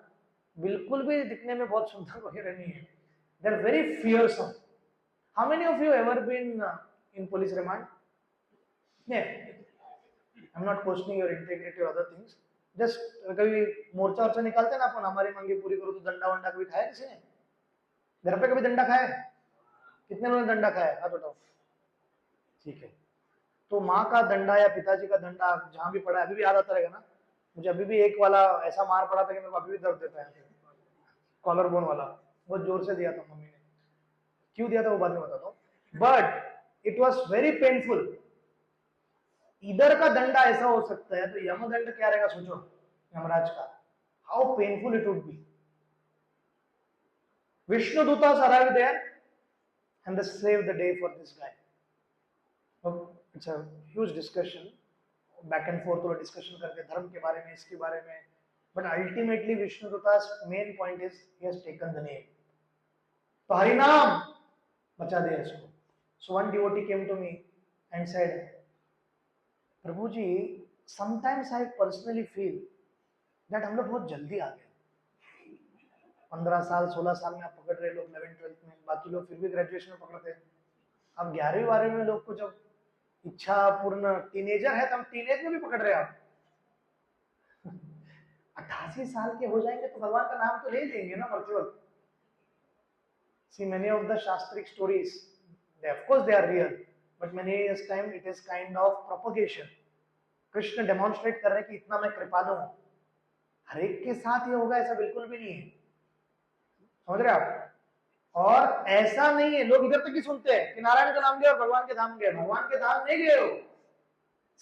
बिल्कुल भी दिखने में बहुत सुंदर वगैरह नहीं है, they are very fearsome. How many of you ever been in police remand? I am not questioning your integrity और अदर थिंग्स, जस्ट कभी मोर्चा वोर्चा निकालते हैं ना अपन, हमारी मांगे पूरी करो, तो डंडा वंडा कभी खाया किसी ने? घर पे कभी डंडा खाया? कितने लोगों ने डंडा खाया, हाथ उठाओ। ठीक है, तो माँ का डंडा या पिताजी का डंडा जहां भी पड़ा है, अभी भी याद आता रहेगा ना? मुझे अभी भी एक वाला ऐसा मार पड़ा था कि मेरे को अभी भी दर्द देता है, कॉलर बोन वाला, बहुत जोर से दिया था मम्मी ने, क्यों दिया था वो बाद में बताता हूँ, but it was very painful. इधर का दंडा ऐसा हो सकता है, तो यमदंड क्या रहेगा सोचो, यमराज का, how painful it would be. Vishnu दूतास arrived there and they saved the day for this guy. It's a huge discussion, back and forth वाला discussion करते धर्म के बारे में, इसके बारे में, but ultimately Vishnu दूतास main point is he has taken the name, तो हरिनाम बचा दिया इसको। So one devotee came to me and said, Prabhu ji, sometimes I personally feel that हम लोग बहुत जल्दी आ गए, 15 साल 16 साल में आप पकड़ रहे लोग 11th-12th में, बाकी लोग फिर भी ग्रेजुएशन में पकड़ते हैं, अब 11वीं-12वीं में लोग को जब इच्छा पूर्ण टीनेजर है, तब टीनेज में भी पकड़ रहे आप। 88 साल के हो जाएंगे तो भगवान का नाम तो ले लेंगे ना मरते वक्त। See, many of the Shastric stories, they of course they are real, but many years time it is kind of propagation. Krishna demonstrate कर रहे हैं कि इतना मैं कृपालु हूं, हर एक के साथ ये होगा ऐसा बिल्कुल भी नहीं है, समझ रहे आप? और ऐसा नहीं है, लोग इधर तक ही सुनते हैं कि नारायण का नाम लिया और भगवान के धाम गए, भगवान के धाम नहीं गए हो,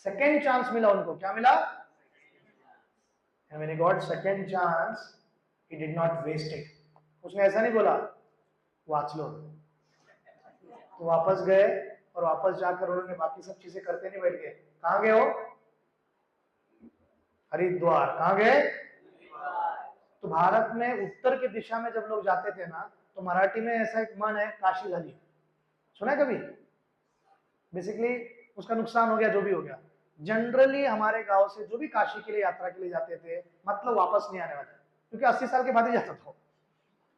सेकेंड चांस मिला उनको, क्या मिला? And when he got second chance, he did not waste it. उसने ऐसा नहीं बोला वाच लो, तो वापस गए, और वापस जाकर उन्होंने बाकी सब चीजें करते नहीं बैठ गए। कहां गए हो? हरिद्वार। कहां गए? तो भारत में उत्तर की दिशा में जब लोग जाते थे ना, तो मराठी में ऐसा एक मन है, काशी झाली, सुना है कभी? बेसिकली उसका नुकसान हो गया, जो भी हो गया। जनरली हमारे गांव से जो भी काशी के लिए यात्रा के लिए जाते थे, मतलब वापस नहीं आने वाले, क्योंकि 80 साल के बाद ही जाता था।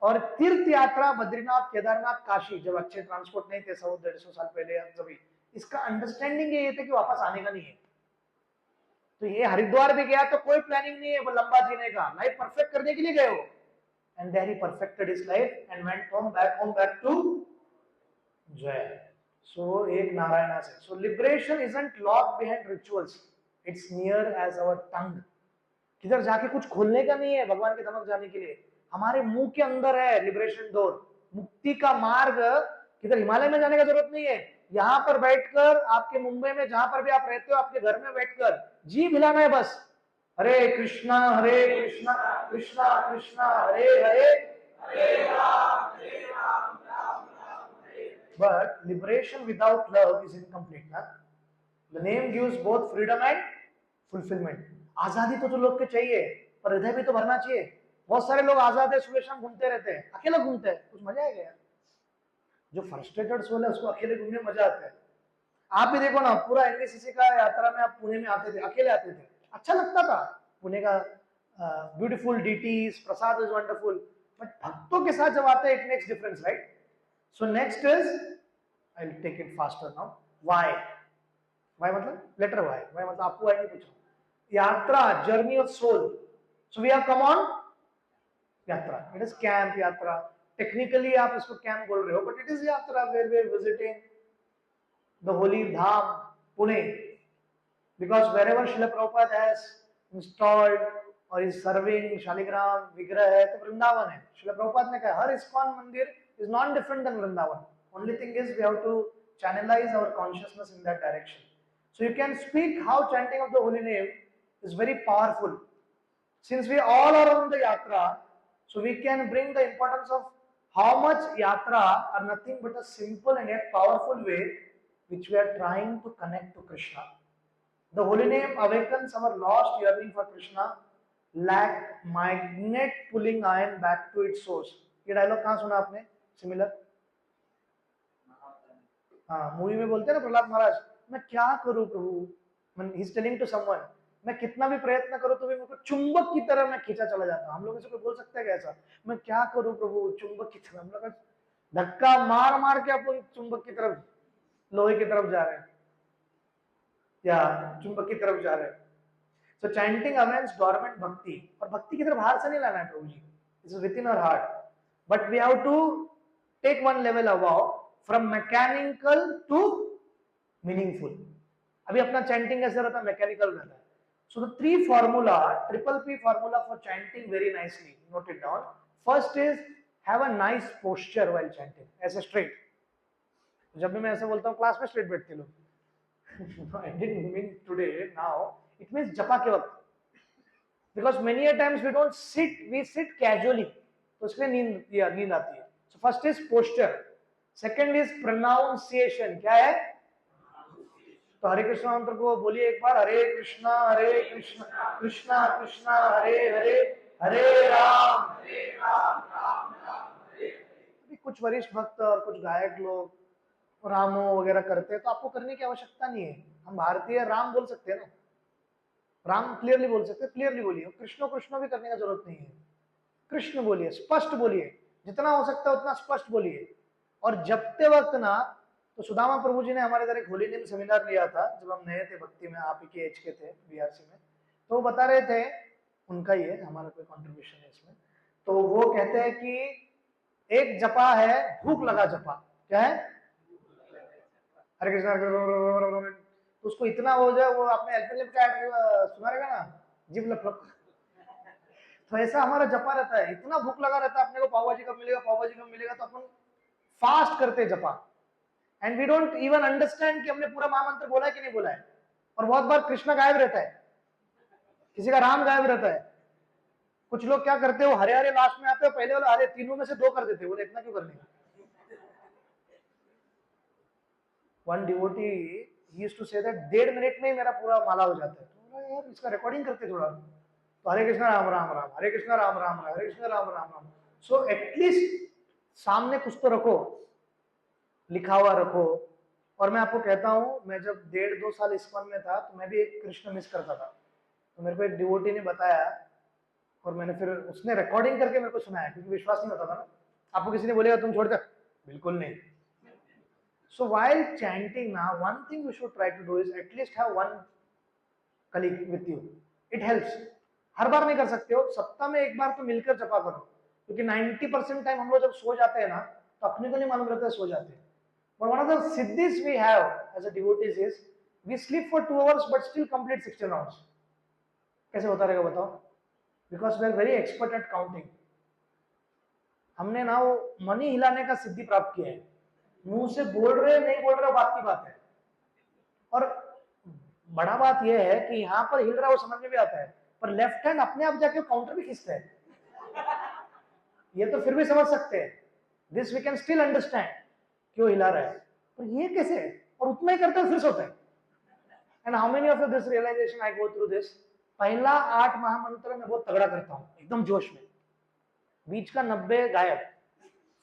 और तीर्थ यात्रा बद्रीनाथ, केदारनाथ, काशी, जब अच्छे ट्रांसपोर्ट नहीं थे 100-150 साल पहले, जब इसका अंडरस्टैंडिंग ये थे कि वापस आने का नहीं है। तो ये हरिद्वार भी गया तो कोई प्लानिंग नहीं है वो लंबा जीने का, लाइफ परफेक्ट करने के लिए गए हो, and there he perfected his life and went home back to जय। सो एक नारायणा से, so liberation isn't locked behind rituals, it's near as our tongue. किधर जाके कुछ खोलने का नहीं है भगवान के धमक जाने के लिए, हमारे मुंह के अंदर है लिबरेशन डोर। मुक्ति का मार्ग किधर हिमालय में जाने का जरूरत नहीं है, यहाँ पर बैठकर, आपके मुंबई में जहां पर भी आप रहते हो, आपके घर में बैठकर जीभ हिलाना है बस, हरे Krishna Krishna Krishna Hare Hare, but liberation without love is incomplete. Na? The name gives both freedom and fulfillment. आजादी तो लोग के चाहिए, पर हृदय भी तो भरना चाहिए. बहुत सारे लोग आजाद है, सुबह शाम घूमते रहते हैं, अकेले घूमते हैं, कुछ मजा आएगा यार. जो फ्रस्ट्रेटेड सोल है उसको अकेले घूमने में मजा आता है. आप भी देखो ना, पूरा एनवीसीसी का यात्रा में आप पुणे में आते थे, अकेले आते थे, अच्छा लगता था. पुणे का beautiful deities, prasad is wonderful, but भक्तों के साथ जब आते हैं it makes difference, right? So next is, I will take it faster now, why. Why मतलब लेटर वाई. व्हाई मतलब आपको व्हाई नहीं पूछा. Yatra, journey of soul. So we have come on yatra. It is camp yatra. Technically आप इसको camp बोल रहे हो, but it is yatra where we are visiting the holy dham Pune, because wherever Srila Prabhupada has installed or is serving Shaligram Vigrah है तो वृंदावन है. Srila Prabhupada ने कहा हर ISKCON मंदिर is not different than Vrindavan. Only thing is we have to channelize our consciousness in that direction. So you can speak how chanting of the holy name is very powerful. Since we all are on the yatra, so we can bring the importance of how much yatra are nothing but a simple and yet powerful way which we are trying to connect to Krishna. The holy name awakens our lost yearning for Krishna, like magnet pulling iron back to its source. ये dialogue कहाँ सुना आपने? Similar, हाँ, movie में बोलते हैं ना प्रहलाद महाराज, मैं क्या करूं प्रभु, he is telling to someone, मैं कितना भी प्रयत्न करूं तो भी मुझको चुंबक की तरह मैं खींचा चला जाता हूं. हम लोग इसे बोल सकते हैं कैसा, मैं क्या करूं प्रभु, चुंबक की तरह. हम लोग धक्का मार मार के अपन चुंबक की तरफ, लोहे की तरफ जा रहे हैं या चुंबक की तरफ जा रहे हैं. सो चैंटिंग अवेंस डोरमेंट भक्ति, और भक्ति की तरफ बाहर से नहीं लाना है प्रभु जी, it is within our heart, but we have to take one level above from mechanical to meaningful. अभी अपना चैंटिंग कैसे रहता है, मैकेनिकल रहता है. So the three formula, triple P formula for chanting, very nicely note it down. First is have a nice posture while chanting, ऐसे straight. जब भी मैं ऐसे बोलता हूँ क्लास में स्ट्रेट बैठते लोग, I didn't mean today, now it means जपा के वक्त, because many a times we don't sit, we sit casually, तो इसलिए नींद आती है. So first is posture, second is pronunciation. क्या है? तो हरे कृष्णा मंत्र को बोलिए एक बार, हरे कृष्णा कृष्णा कृष्णा हरे हरे, हरे राम. अभी कुछ वरिष्ठ भक्त और कुछ गायक लोग रामो वगैरह करते हैं, तो आपको करने की आवश्यकता नहीं है. हम भारतीय राम बोल सकते हैं ना, राम क्लियरली बोल सकते हैं, क्लियरली बोलिए. कृष्ण कृष्ण भी करने का जरूरत नहीं है, कृष्ण बोलिए, स्पष्ट बोलिए, जितना हो सकता है उतना स्पष्ट बोलिए. और जपते वक्त ना, तो सुदामा प्रभु जी ने हमारे इधर एक होली नेम सेमिनार लिया था जब हम नए थे भक्ति में, आप ही के एज के थे बीआरसी में. तो वो बता रहे थे, उनका ही है, हमारा कोई कंट्रीब्यूशन है इसमें. तो वो कहते हैं कि एक जपा है भूख लगा जपा. क्या है? हरे कृष्णा, तो उसको इतना हो जाए, वो आपने एल्फिन का सुना रहेगा ना, जीव लपलप. तो ऐसा हमारा जपा रहता है, इतना भूख लगा रहता है अपने को, पाव भाजी कब मिलेगा, पाव भाजी कब मिलेगा, तो अपन फास्ट करते japa, and we don't even understand कि हमने पूरा महामंत्र बोला है कि नहीं बोला है. और बहुत बार कृष्ण गायब रहता है, किसी का राम गायब रहता है. कुछ लोग क्या करते हो, हरे हरे लास्ट में आते हो, पहले वाला हरे तीनों में से दो कर देते, बोले इतना क्यों करने. One devotee, he used to say that 1.5 minute में ही मेरा पूरा माला हो जाता है. तो यार इसका रिकॉर्डिंग करते थोड़ा. तो हरे कृष्णा राम राम राम, हरे कृष्णा राम राम राम, हरे कृष्णा राम राम राम. सो एटलीस्ट सामने कुछ तो रखो, लिखा हुआ रखो. और मैं आपको कहता हूँ, मैं जब 1.5-2 साल ISKCON में था, तो मैं भी एक कृष्ण मिस करता था. तो मेरे को एक डिवोटी ने बताया, और मैंने फिर उसने रिकॉर्डिंग करके मेरे को सुनाया, क्योंकि विश्वास नहीं होता था ना. आपको किसी ने बोलेगा तुम छोड़ दे, बिल्कुल नहीं. So while chanting now, one thing we should try to do is at least have one colleague with you. It helps. हर बार नहीं कर सकते हो, सप्ताह में एक बार तो मिलकर जपा करो, क्योंकि 90% टाइम हम लोग जब सो जाते हैं ना, तो अपने को नहीं मालूम रहता है सो जाते हैं. But one of the siddhis we have as a devotees is we sleep for 2 hours but still complete 16 hours. कैसे होता रहेगा बताओ? Because we are very expert at counting. हमने ना वो मनी हिलाने का सिद्धि प्राप्त किया है. मुंह से बोल रहे नहीं बोल रहे बात की बात है. और बड़ा बात यह है कि यहाँ पर हिल रहा है वो समझ में भी आता है, पर लेफ्ट हैंड अपने आप जाके काउंटर भी खींचता है, ये तो फिर भी समझ सकते हैं, this we can still understand क्यों हिला रहा है, पर ये कैसे, और उतना ही करता है फिर सोता है। And how many of this realisation I go through this, पहला 8 महामंत्र मैं बहुत तगड़ा करता हूँ एकदम जोश में, बीच का 90 गायब,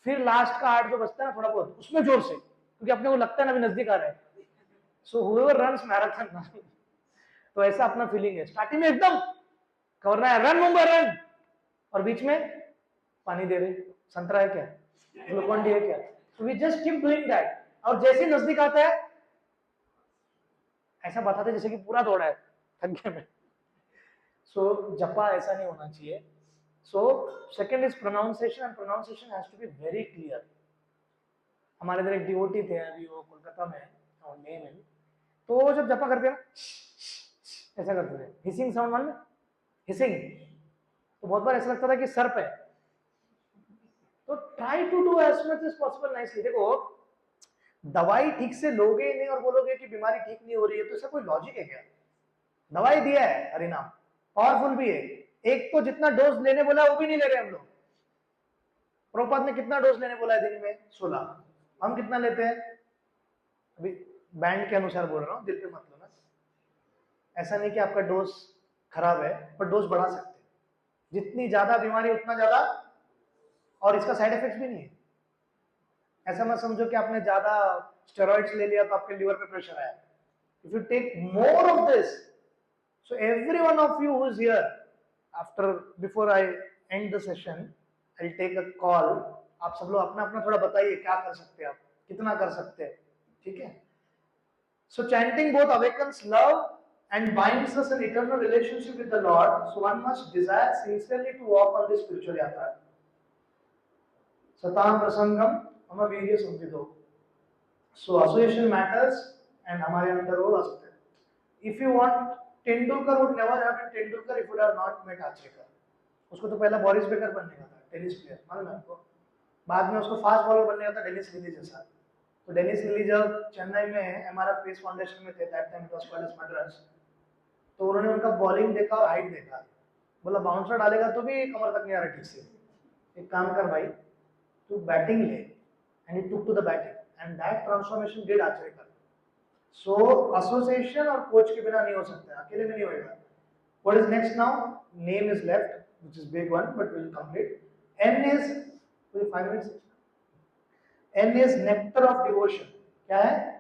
फिर लास्ट का 8 जो बचता है ना थोड़ा बहुत उसमें जोर से, क्योंकि अपने को लगता है ना अभी नजदीक आ रहा है। सो हुएवर रन्स मैराथन, तो ऐसा अपना फीलिंग है, स्टार्टिंग में एकदम करना है रन मुंबई रन, और बीच में पानी दे रहे, संतरा है क्या, ग्लूकॉन डी है क्या, so we just keep doing that, और जैसे ही नजदीक आता है ऐसा बताते जैसे कि पूरा दौड़ा है, थक गया मैं। सो जपा ऐसा नहीं होना चाहिए। So second is pronunciation, and pronunciation has to be very clear. हमारे इधर एक डिवोटी थे अभी, वो कोलकाता में और नेम है, तो वो जब जपा करते हैं ऐसा करते थे, हिसिंग साउंड मान में, हिसिंग, तो बहुत बार ऐसा लगता था कि सर्प है। तो try to do as much as possible nicely. देखो दवाई ठीक से लोगे नहीं और बोलोगे कि बीमारी ठीक नहीं हो रही है, तो इसका कोई लॉजिक है क्या? दवाई दिया है हरिनाम, पावरफुल भी है, एक तो जितना डोज लेने बोला वो भी नहीं ले रहे हम लोग। प्रभुपाद ने कितना डोज लेने बोला है दिन में? 16, हम कितना लेते हैं? अभी बैंड के अनुसार बोल रहा हूँ, दिल पे मत लो ना, ऐसा नहीं कि आपका डोज खराब है, पर डोज बढ़ा सकते हैं, जितनी ज्यादा बीमारी उतना ज्यादा, और इसका साइड इफेक्ट भी नहीं है। ऐसा मत समझो कि आपने ज्यादा स्टेरॉइड्स ले लिया तो आपके लीवर पे प्रेशर आया। If you take more of this, so every one of you who is here, after before I and the session I will take a call, आप सब लोग अपना अपना थोड़ा बताइए क्या कर सकते हैं आप, कितना कर सकते हैं, ठीक है? So chanting both awakens love and binds us in eternal relationship with the Lord, so one must desire sincerely to walk on this spiritual yatra. Satam prasangam mama virya samvidho. So association matters, and हमारे अंदर वो आ सकते हैं. If you want, Tendulkar would never have been Tendulkar if he would have not met Achrekar. उसको तो पहला Boris Becker बनने का था, टेनिस प्लेयर, मालूम है आपको? बाद में उसको फास्ट बॉलर बनने का था डेनिस लिली जैसा। तो डेनिस लिली जब चेन्नई में एमआरएफ पीस फाउंडेशन में थे, that time it was called as Madras, तो उन्होंने उनका बॉलिंग देखा और हाइट देखा, बोला बाउंसर डालेगा तो भी कमर तक नहीं आ रहा ठीक से, एक काम कर भाई तू बैटिंग ले, and he took to the batting and that transformation did Achrekar. So association और कोच के बिना नहीं हो सकता, अकेले में नहीं होएगा। What is next now? Name is left, which is big one but will complete. N is 5 minutes, N is nectar of devotion. क्या है?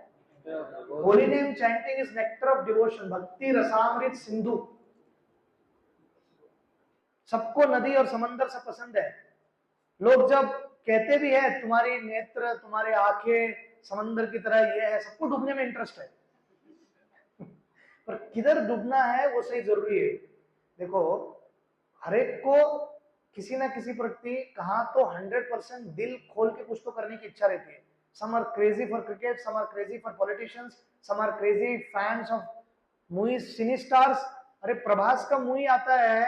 Holy name chanting is nectar of devotion, Bhakti Rasamrita Sindhu. सबको नदी और समंदर से पसंद है। लोग जब कहते भी है तुम्हारी नेत्र, तुम्हारे आंखें समंदर की तरह ये है, सबको डूबने में इंटरेस्ट है पर किधर डूबना है वो सही जरूरी है। देखो हर एक को किसी ना किसी प्रति कहा तो 100% दिल खोल के कुछ तो करने की इच्छा रहती है। Some are crazy for cricket, some are crazy for politicians, some are crazy fans of movies, cine stars. अरे प्रभास का मूवी आता है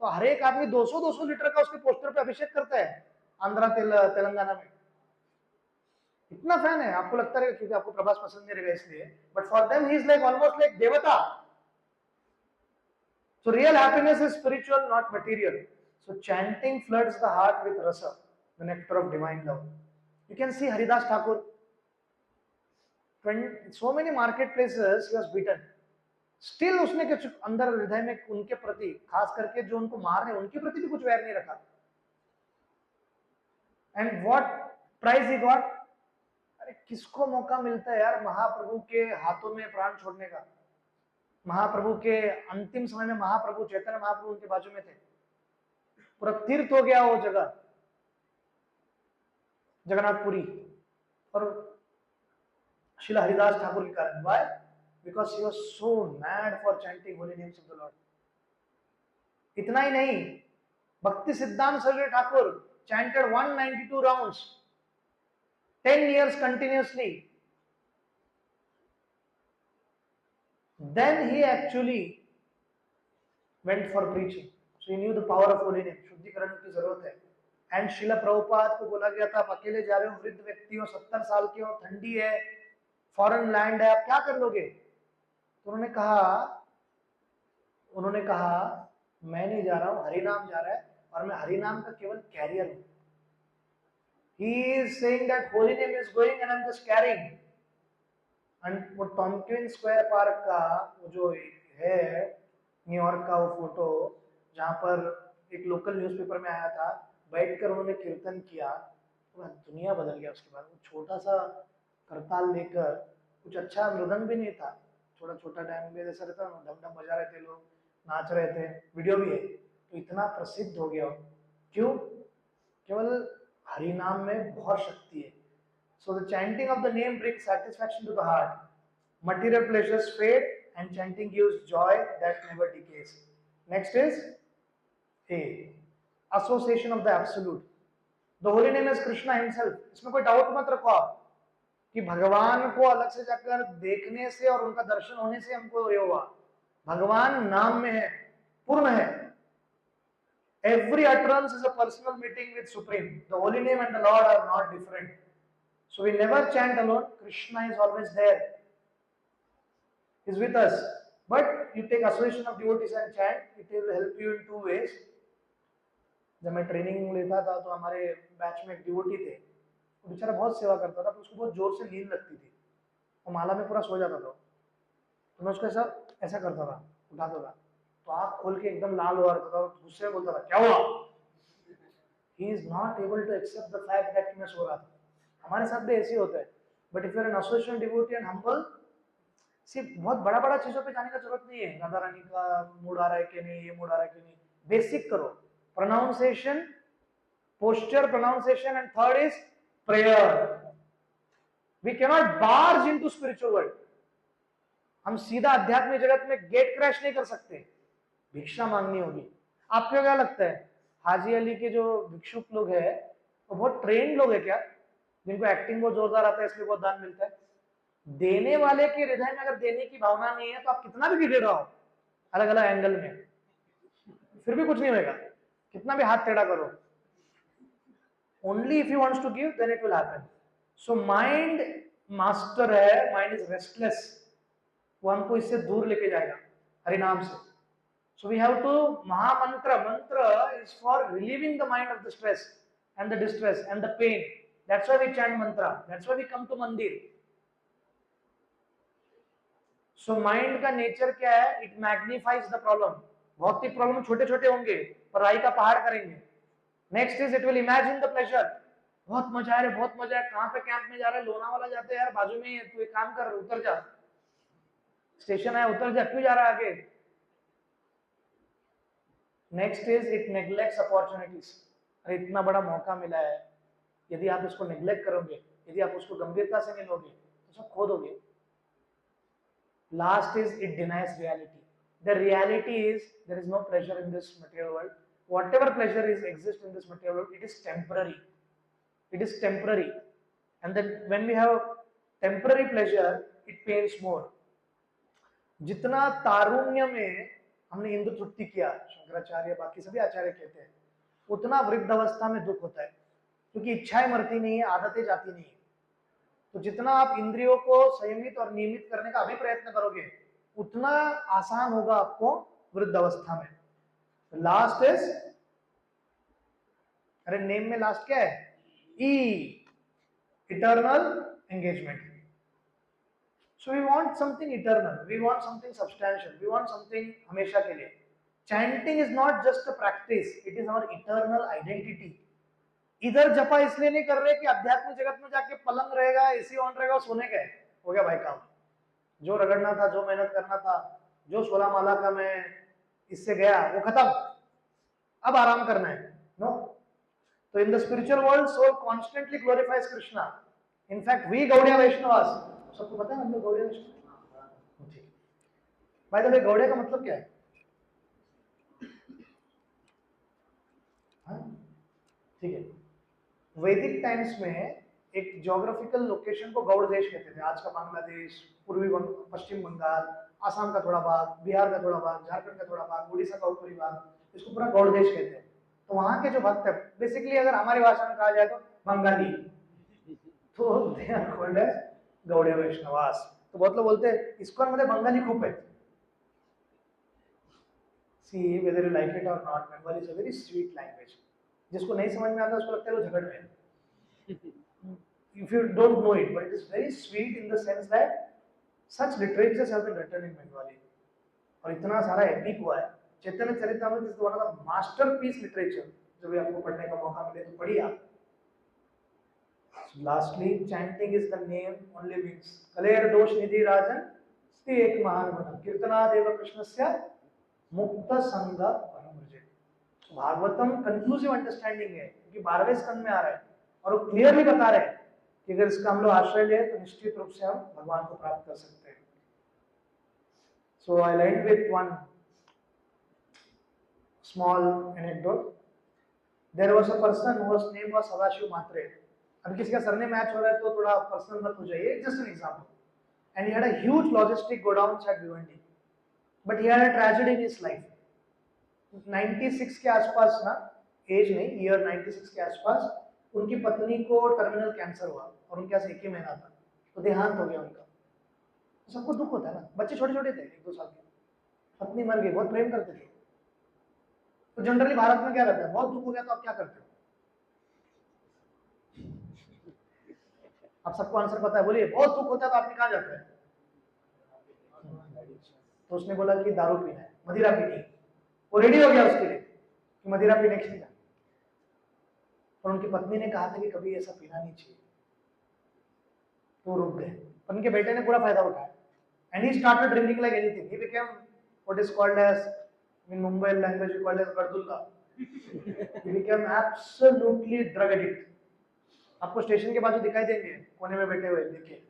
तो हर एक आदमी 200-200 लीटर का उसके पोस्टर पे अभिषेक करता है आंध्रा तेलंगाना में, इतना फैन है। आपको लगता है क्योंकि आपको प्रभास पसंद नहीं रहेगा इसलिए, but for them he is like almost like देवता। So real happiness is spiritual, not material. So chanting floods the heart with rasa, the nectar of divine love. You can see Haridas Thakur. So many marketplaces he was beaten. Still उसने कुछ अंदर हृदय में उनके प्रति, खास करके जो उनको मार रहे उनके प्रति भी कुछ वैर नहीं रखा। And what prize he got? अरे किसको मौका मिलता है यार महाप्रभु के हाथों में प्राण छोड़ने का? महाप्रभु के अंतिम समय में महाप्रभु चैतन्य महाप्रभु उनके बाजू में थे, पूरा तीर्थ हो गया वो जगह जगन्नाथपुरी, और श्रील हरिदास ठाकुर के कारण। Why? Because he was so mad for chanting holy names of the Lord. इतना ही नहीं, भक्ति सिद्धांत Saraswati Thakur chanted 192 rounds 10 years continuously. Then he actually went for preaching. So he knew the power of holy name. शुद्धिकरण की जरूरत है। And Srila Prabhupada को बोला गया था आप अकेले जा रहे हो, वृद्ध व्यक्ति हो, 70 साल के हो, ठंडी है, फॉरेन लैंड है, आप क्या कर लोगे? तो उन्होंने कहा मैं नहीं जा रहा हूँ, हरि नाम जा रहा है और मैं हरि नाम का केवल कैरियर हूँ. He is saying that holy name is going and I'm just carrying. And वो टॉम्किन स्क्वायर पार्क का वो जो है न्यूयॉर्क का वो फोटो जहाँ पर एक लोकल न्यूज़पेपर में आया था, बैठकर उन्होंने कीर्तन किया, पूरा दुनिया बदल गया उसके बाद. वो छोटा सा करताल लेकर, कुछ अच्छा मृदंग भी नहीं था, छोटा छोटा डैम में जैसा रहता है, डम डम बजा रहे थे लोग, नाच रहे थे, वीडियो भी है, तो इतना प्रसिद्ध हो गया. क्यों? केवल हरि नाम में बहुत शक्ति है. So the chanting of the name brings satisfaction to the heart. Material pleasures fade and chanting gives joy that never decays. Next is A. Association of the absolute. The holy name is Krishna himself. इसमें कोई doubt मत रखो आप कि भगवान को अलग से जाकर देखने से और उनका दर्शन होने से हमको ये हुआ. भगवान नाम में है, पूर्ण है. Every utterance is a personal meeting with Supreme. The holy name and the Lord are not different. So we never chant alone. Krishna is always there. He is with us. But you take association of devotees and chant. It will help you in two ways. जब मैं training लेता था तो हमारे batch में एक devotee थे, वो बेचारा बहुत सेवा करता था, तो उसको बहुत जोर से नींद लगती थी, वो माला में पूरा सो जाता था. तो मैं उसको ऐसा करता था, उठाता था, तो आँख खोल के एकदम लाल हुआ रहता था और गुस्से में बोलता था क्या हुआ. He is not able to accept the fact that मैं सो रहा था. हमारे साथ भी ऐसे होता है. But if you are an association devotee and humble, सिर्फ बहुत बड़ा बड़ा चीजों पे जाने का जरूरत नहीं है. राधा रानी का मूड आ रहा है कि नहीं, ये मूड आ रहा है कि नहीं, बेसिक करो. Pronunciation, posture, pronunciation, and third is prayer. We can not barge into spiritual world. हम सीधा आध्यात्मिक जगत में गेट क्रैश नहीं कर सकते, भिक्षा मांगनी होगी. आपको क्या लगता है हाजी अली के जो भिक्षुक लोग हैं वो बहुत ट्रेंड लोग हैं क्या, जिनको एक्टिंग बहुत जोरदार आता है इसलिए बहुत दान मिलता है? देने वाले के हृदय में अगर देने की भावना नहीं है तो आप कितना भी गिर रहा हो अलग अलग एंगल में, फिर भी कुछ नहीं होगा, कितना भी हाथ टेढ़ा करो. Only if you wants to give then it will happen. So mind master है, माइंड इज रेस्टलेस, वो हमको इससे दूर लेके जाएगा हरिनाम से. So we have to Mahamantra. Mantra is for relieving the mind of the stress and the distress and the pain. That's why we chant mantra. That's why we come to mandir. So mind का nature क्या है? It magnifies the problem. भौतिक problem छोटे छोटे होंगे पर राई का पहाड़ करेंगे. Next is it will imagine the pleasure. बहुत मजा है, बहुत मजा है. कहाँ पे कैंप में जा रहे हैं? लोनावाला जाते हैं यार, बाजू में ही है, तू एक काम कर, उतर जा, स्टेशन है, उतर जा, क्यों जा रहा है आगे? Next is it neglects opportunities. अरे इतना बड़ा मौका मिला है, यदि आप उसको नेग्लेक्ट करोगे, यदि आप उसको गंभीरता से नहीं लोगे तो सब खो दोगे. Last is it denies reality. The reality is there is no pleasure in this material world. Whatever pleasure is exist in this material world, it is temporary. It is temporary. And then when we have temporary pleasure it pains more. जितना तारुण्य में हमने इंद्र तृप्ति किया, शंकराचार्य बाकी सभी आचार्य कहते हैं, उतना वृद्ध अवस्था में दुख होता है, क्योंकि इच्छाएं मरती नहीं है, आदतें जाती नहीं है. तो जितना आप इंद्रियों को संयमित और नियमित करने का अभी प्रयत्न करोगे उतना आसान होगा आपको वृद्ध अवस्था में. लास्ट इज, अरे नेम में लास्ट क्या है? E, eternal engagement. So we want something eternal, we want something substantial, we want something हमेशा के लिए. Chanting is not just a practice, it is our eternal identity. इधर जपा इसलिए नहीं कर रहे कि अध्यात्मिक जगत में जाके पलंग रहेगा, एसी ऑन रहेगा, सोने का है, हो गया भाई काम. जो रगड़ना था, जो मेहनत करना था, जो 16 माला का मैं इससे गया वो खत्म, अब आराम करना है. नो. तो in the spiritual world soul constantly glorifies Krishna. In fact we Gaudiya Vaishnavas, सबको पता है हम लोग गौड़िया वैष्णव. ठीक. बाय द वे गौड़िया का मतलब क्या है? ठीक है. वैदिक टाइम्स में एक ज्योग्राफिकल लोकेशन को गौड़ देश कहते थे. आज का बांग्लादेश, पूर्वी पश्चिम बंगाल, आसाम का थोड़ा भाग, बिहार का थोड़ा भाग, झारखंड का थोड़ा भाग, उड़ीसा का ऊपरी भाग, इसको पूरा गौड़ देश कहते हैं. तो वहां के जो भक्त है, बेसिकली अगर हमारी भाषा में कहा जाए तो बंगाली, तो they are called as Gaudiya Vaishnavas. तो बहुत लोग बोलते हैं इस्कॉन मध्ये बंगाली खूप आहेत. See, whether you like it or not, Bengali is a very sweet language. जिसको नहीं समझ में आता उसको लगता है वो झगड़ रहे हैं. If you don't know it, but it is very sweet in the sense that such literatures have been written in Bengali. और इतना सारा एपिक हुआ है. Chaitanya Charitamrita is one of the masterpiece literature. जो भी आपको पढ़ने का मौका मिले तो पढ़िए आप. Lastly, chanting is the name only means Kaler दोष निधि राजन स्ति एक महान गुण कीर्तनादेव कृष्णस्य मुक्त संग परमृजे. भागवतम कंक्लूसिव अंडरस्टैंडिंग है क्योंकि 12वें स्कंद में आ रहा है और वो क्लियरली बता रहे हैं कि अगर इसका हम लोग आश्रय ले तो निश्चित रूप से हम भगवान को प्राप्त कर सकते हैं. So I'll end with one small anecdote. There was a person whose name was Sadashiv Mhatre. अब किसी का सरनेम मैच हो रहा है तो थोड़ा पर्सनल मत हो जाइए. Just an example. And he had a huge logistic godowns at Bhiwandi. But he had a tragedy in his life. 96 के आसपास ना, एज नहीं, ईयर 96 के आसपास उनकी पत्नी को टर्मिनल कैंसर हुआ और उनके पास 1 ही महीना था तो देहांत हो गया उनका. सबको दुख होता है ना. बच्चे छोटे छोटे थे, 1-2 साल के. पत्नी मर गई, बहुत प्रेम करते थे. तो जनरली भारत में क्या रहता है, बहुत दुख हो गया तो आप क्या करते हो? आप सबको आंसर पता है, बोलिए. बहुत दुख होता है तो आपने कहाँ जाते हैं? तो उसने बोला कि दारू पीना है, मदिरा पीनी है. वो रेडी हो गया उसके लिए कि मदिरा पीने के लिए जाए. पर उनकी पत्नी ने कहा था कि कभी ऐसा पीना नहीं चाहिए. तो रुक गए. पर उनके बेटे ने पूरा फायदा उठाया. And he started drinking like anything. He became what is called as, in Mumbai language, we call as Gardulla. He became absolutely drug addict. आपको स्टेशन के बाजू दिखाई देंगे कोने में बैठे हुए, देखिए.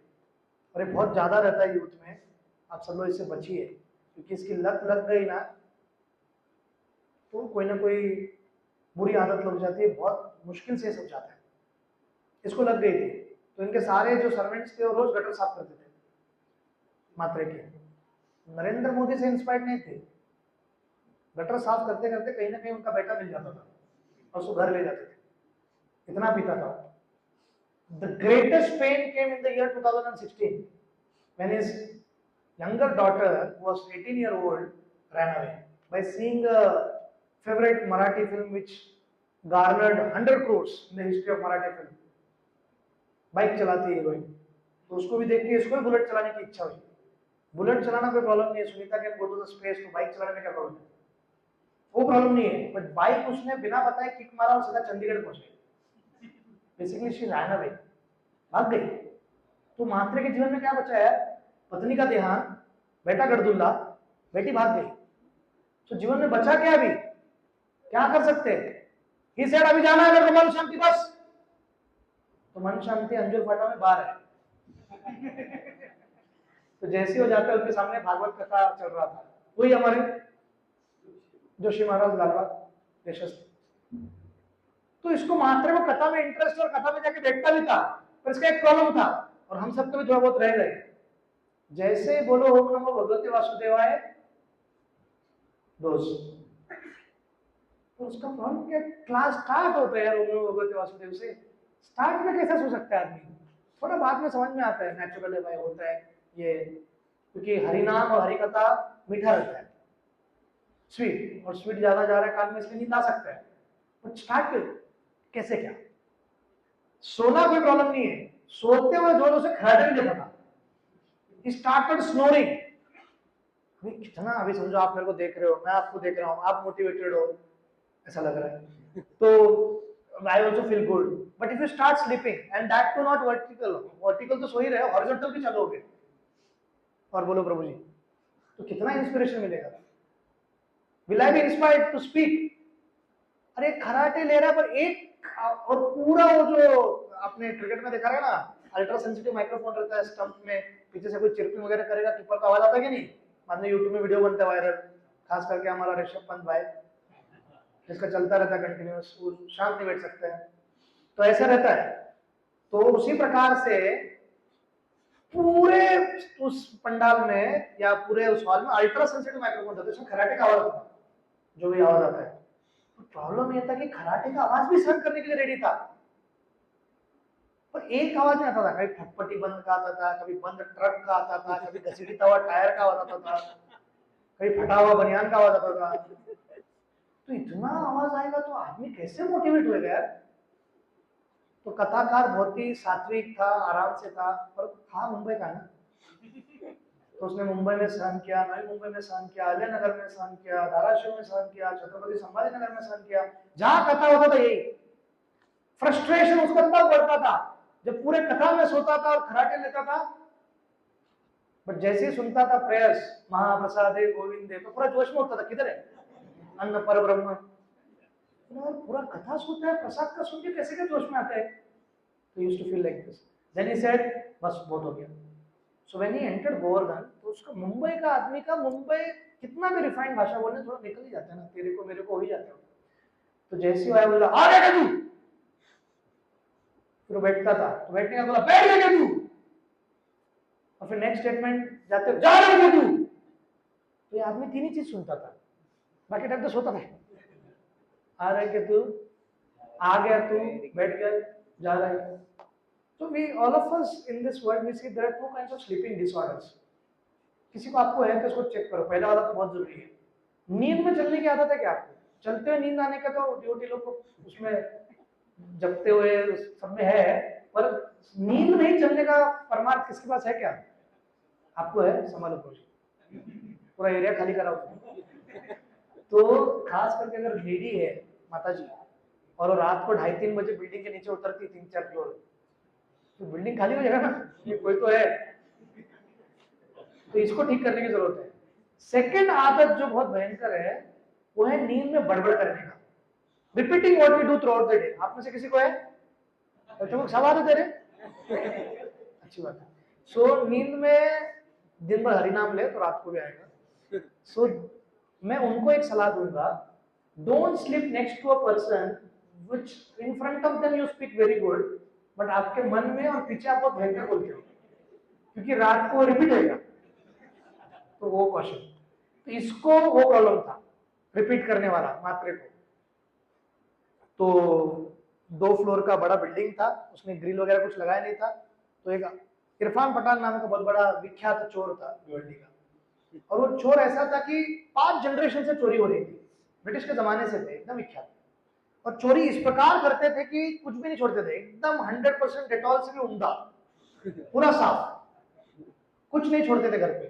और ये बहुत ज्यादा रहता है यूथ में. आप सब लोग इससे बचिए क्योंकि इसकी लत लग गई ना तो कोई ना कोई बुरी आदत लग जाती है. बहुत मुश्किल से सब जाता है. इसको लग गई थी तो इनके सारे जो सर्वेंट्स थे वो रोज गटर साफ करते थे मात्रे के. नरेंद्र मोदी से इंस्पायर्ड नहीं थे. गटर साफ करते करते कहीं ना कहीं उनका बेटा मिल जाता था और उसको घर ले जाते थे. इतना पीता था. The greatest pain came in the year 2016 when his younger daughter, who was 18-year-old, ran away by seeing a favorite Marathi film which garnered 100 crores in the history of Marathi film. Bike चलाती है heroine, तो उसको भी देख के इसको भी bullet चलाने की इच्छा हुई. बुलेट चलाना कोई प्रॉब्लम नहीं है. Sunita can go to the space, तो बाइक चलाने में क्या प्रॉब्लम है? वो प्रॉब्लम नहीं है. बट बाइक उसने बिना बताए किक मारा और सीधा चंडीगढ़ पहुंच गई. बेसिकली शी रैन अवे, भाग गई. तो मात्रे के जीवन में क्या बचा है? पत्नी का देहांत, बेटा गड़दुल्ला, बेटी भाग गई. तो जीवन में बचा क्या? अभी क्या कर सकते हैं? ही सेड अभी जाना है मेरे को मन शांति बस. तो मन शांति अंजुर फाटा में बाहर है. तो जैसे हो जाता है उनके सामने भागवत कथा चल रहा था. वही हमारे जोशी महाराज लालबाग देशस्थ. तो इसको मात्रे को कथा में इंटरेस्ट और कथा में जाके देखता भी था, पर इसका एक प्रॉब्लम था और हम सबको भी थोड़ा बहुत रह गए. जैसे बोलो ओम नमो भगवते वासुदेवाय दोष, तो उसका प्रॉब्लम क्या? क्लास स्टार्ट होता है यार ओम नमो भगवते वासुदेव से. स्टार्ट में कैसे सो सकता है आदमी? थोड़ा बाद में समझ में आता है, नेचुरल भाई होता है ये, क्योंकि हरिनाम और हरिकथा मीठा रहता है, स्वीट, और स्वीट ज्यादा जा रहा है कान में इसलिए नींद आ सकता है. बट स्टार्ट कैसे? क्या सोना कोई प्रॉब्लम नहीं है. सोते हुए जोरों से खराटे नहीं दे पता. Started snoring. अभी कितना, अभी समझो आप मेरे को देख रहे हो, मैं आपको देख रहा हूँ, आप मोटिवेटेड हो, ऐसा लग रहा है, तो I also feel good. But if you start sleeping and that too not vertical, vertical तो सो ही रहे हो, horizontal भी चलोगे और बोलो प्रभु जी, तो कितना इंस्पिरेशन मिलेगा? Will I be inspired to speak? अरे खराटे ले रहा है पर एक और पूरा वो जो आपने क्रिकेट में देखा है ना, अल्ट्रा सेंसिटिव माइक्रोफोन रहता है स्टंप में, पीछे से कोई चिरपिंग वगैरह करेगा कीपर का आवाज आता है कि नहीं? बाद में यूट्यूब में वीडियो बनता है वायरल, खास करके हमारा ऋषभ पंत भाई जिसका चलता रहता है कंटिन्यूस, शांत नहीं बैठ सकते हैं. तो ऐसा रहता है. तो उसी प्रकार से पूरे उस पंडाल में या पूरे उस हॉल में अल्ट्रा सेंसिटिव माइक्रोफोन था, जिसमें खराटे का आवाज था, जो भी आवाज आता है. तो प्रॉब्लम यह था कि खराटे का आवाज भी सहन करने के लिए रेडी था, पर एक आवाज नहीं आता था. कभी फटपटी बंद का आता था, कभी बंद ट्रक का आता था, कभी घसीटी तवा टायर का आवाज आता था, कहीं फटा हुआ बनियान का आवाज आता था। तो इतना आवाज आएगा तो आदमी कैसे मोटिवेट होएगा यार। तो कथाकार बहुत ही सात्विक था, आराम से था, पर था मुंबई का ना। तो उसने मुंबई में सहन किया, नवी मुंबई में सहन किया, अजय नगर में सहन किया, धाराशिव में सहन किया, छत्रपति संभाजी नगर में सहन किया। जहां कथा होता था यही फ्रस्ट्रेशन उसका तब बढ़ता था जब पूरे कथा में सोता था और खराटे लेता था। बट जैसे ही सुनता था प्रेयर्स महाप्रसादे गोविंदे तो पूरा जोश में उठता था, किधर है अन्न पर ब्रह्म। यार पूरा कथा सुनता है, प्रसाद का सुन के कैसे के जोश में आता है। तो used to feel like this. Then he said बस बहुत हो गया। So when he entered Govardhan तो उसका मुंबई का आदमी का मुंबई कितना भी रिफाइंड भाषा बोलने थोड़ा निकल ही जाता है ना, तेरे को मेरे को हो ही जाता है। तो जैसे ही आया बोला आ गया तू, फिर वो बैठता था तो बैठने का बोला बैठ गया तू, और फिर नेक्स्ट स्टेटमेंट जाते जा रहा है तू। तो ये आदमी तीन ही चीज सुनता था, बाकी टाइम तो सोता था। आ रहा है कि तू, आ गया तू, बैठ गया, जा रहा है। So we all of us in this world we see there are two kinds of sleeping disorders. किसी को आपको है तो उसको चेक करो, पहला वाला तो बहुत जरूरी है। नींद में चलने की आदत है क्या आपको? चलते हुए नींद आने का तो ड्यूटी लोग को उसमें जगते हुए सब में है, पर नींद नहीं चलने का परमार्थ किसके पास है क्या? आपको है, संभालो पूरा एरिया खाली करा हुआ। तो खास करके अगर लेडी है माता जी और वो रात को 2:30-3 बजे बिल्डिंग के नीचे उतरती 3-4 फ्लोर, तो बिल्डिंग खाली हो जाएगा ना, ये कोई तो है। तो इसको ठीक करने की जरूरत है। सेकंड आदत जो बहुत भयंकर है वो है नींद में बड़बड़ करने का, repeating what we do throughout the day. आप में से किसी को है? तो सब आदत है रे, अच्छी बात है। सो नींद में दिन भर हरिनाम ले तो रात को भी आएगा। सो मैं उनको एक सलाह दूंगा, don't sleep next to a person which in front of them you speak very good, but आपके मन में और पीछे आप बहुत भयंकर बोलते हो, क्योंकि रात को रिपीट होगा। तो वो क्वेश्चन, तो इसको वो प्रॉब्लम था रिपीट करने वाला मात्रे को। तो 2 फ्लोर का बड़ा बिल्डिंग था, उसमें ग्रिल वगैरह कुछ लगाया नहीं था। तो एक इरफान पठान नाम का बहुत बड़ा विख्यात चोर था भिवंडी का, और वो चोर ऐसा था कि 5 जनरेशन से चोरी हो रही थी, ब्रिटिश के जमाने से थे, एकदम विख्यात। और चोरी इस प्रकार करते थे कि कुछ भी नहीं छोड़ते थे, एकदम 100% डेटॉल से भी उम्दा, पूरा साफ, कुछ नहीं छोड़ते थे घर पे।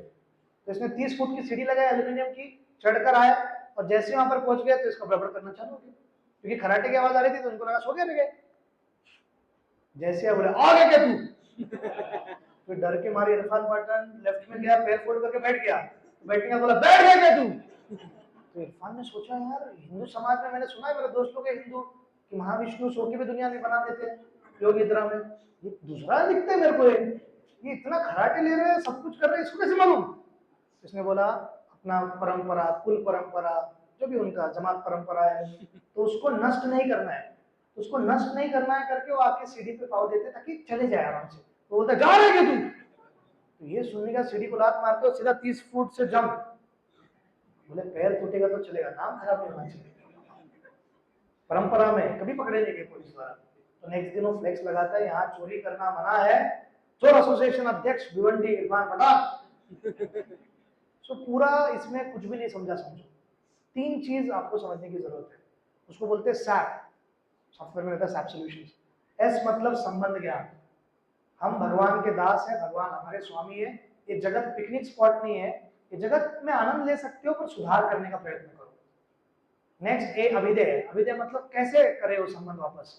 तो इसने 30 फुट की सीढ़ी लगाई एल्यूमिनियम की, चढ़कर आया और जैसे वहां पर पहुंच गया तो इसका बड़बड़ करना चालू हो गया, क्योंकि खराटे की आवाज आ रही थी तो उनको लगा सो गए। जैसे बोले आ गया क्या तू, फिर डर के मारे इरफान पठान लेफ्ट में गया, पैर फोल्ड करके बैठ गया। बैठने का बोला बैठ गया क्या तू। तो इरफान ने सोचा यार हिंदू समाज में मैंने सुना है, मेरे दोस्त लोग हिंदू कि महाविष्णु सो के भी दुनिया में बना देते हैं योग निद्रा में, ये दूसरा दिखता है मेरे को, ये इतना खराटे ले रहे हैं, सब कुछ कर रहे हैं, इसको कैसे मालूम। इसने बोला अपना परंपरा, कुल परंपरा, जो भी उनका जमात परंपरा है, तो उसको नष्ट नहीं करना है, उसको नष्ट नहीं करना है करके वो आके सीढ़ी पे पाव देते ताकि चले जाए आराम से। तो बोलता जा रहे क्या तू, तो ये सुनने का सीढ़ी को लात मारते हो सीधा 30 फुट से जंप। बोले पैर टूटेगा तो चलेगा, नाम खराब नहीं होना चाहिए, परंपरा में कभी पकड़े नहीं गए पुलिस द्वारा। तो नेक्स्ट दिन वो फ्लेक्स लगाता है यहाँ चोरी करना मना है, चोर एसोसिएशन अध्यक्ष भिवंडी इरफान पठान। सो पूरा इसमें कुछ भी नहीं समझा। समझो 3 चीज आपको समझने की जरूरत है, उसको बोलते हैं सैप, सॉफ्टवेयर में रहता है सैप सॉल्यूशंस। एस मतलब संबंध ज्ञान, हम भगवान के दास हैं, भगवान हमारे स्वामी है, ये जगत पिकनिक स्पॉट नहीं है, ये जगत में आनंद ले सकते हो पर सुधार करने का प्रयत्न करो। नेक्स्ट ए अभिदय है, अभिदय मतलब कैसे करे वो संबंध वापस।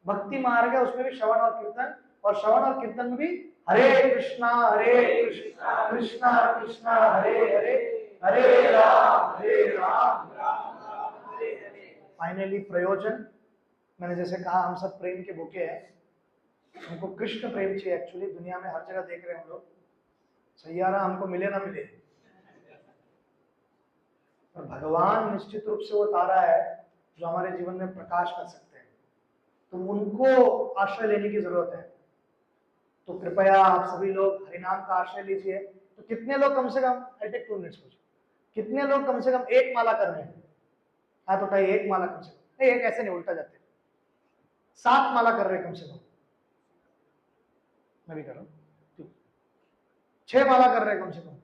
भक्ति मार्ग है, उसमें भी श्रवण और कीर्तन, और श्रवण और कीर्तन में भी हरे कृष्णा कृष्णा कृष्णा हरे हरे, हरे राम फाइनली प्रयोजन। मैंने जैसे कहा हम सब प्रेम के भूखे हैं, हमको कृष्ण प्रेम चाहिए। एक्चुअली दुनिया में हर जगह देख रहे हैं हम लोग, सैयारा हमको मिले ना मिले, और भगवान निश्चित रूप से वो तारा है जो हमारे जीवन में प्रकाश कर सकते हैं, तो उनको आश्रय लेने की जरूरत है। तो कृपया आप सभी लोग हरिनाम का आश्रय लीजिए। तो कितने लोग कम से कम, आई टेक 2 मिनट्स, कितने लोग कम से कम 1 माला कर रहे हैं? हाथ उठाइए, 1 माला कम से कम, नहीं एक ऐसे नहीं उल्टा जाते, 7 माला कर रहे हैं कम से कम, मैं भी कर रहा हूँ, 6 माला कर रहे हैं कम से कम,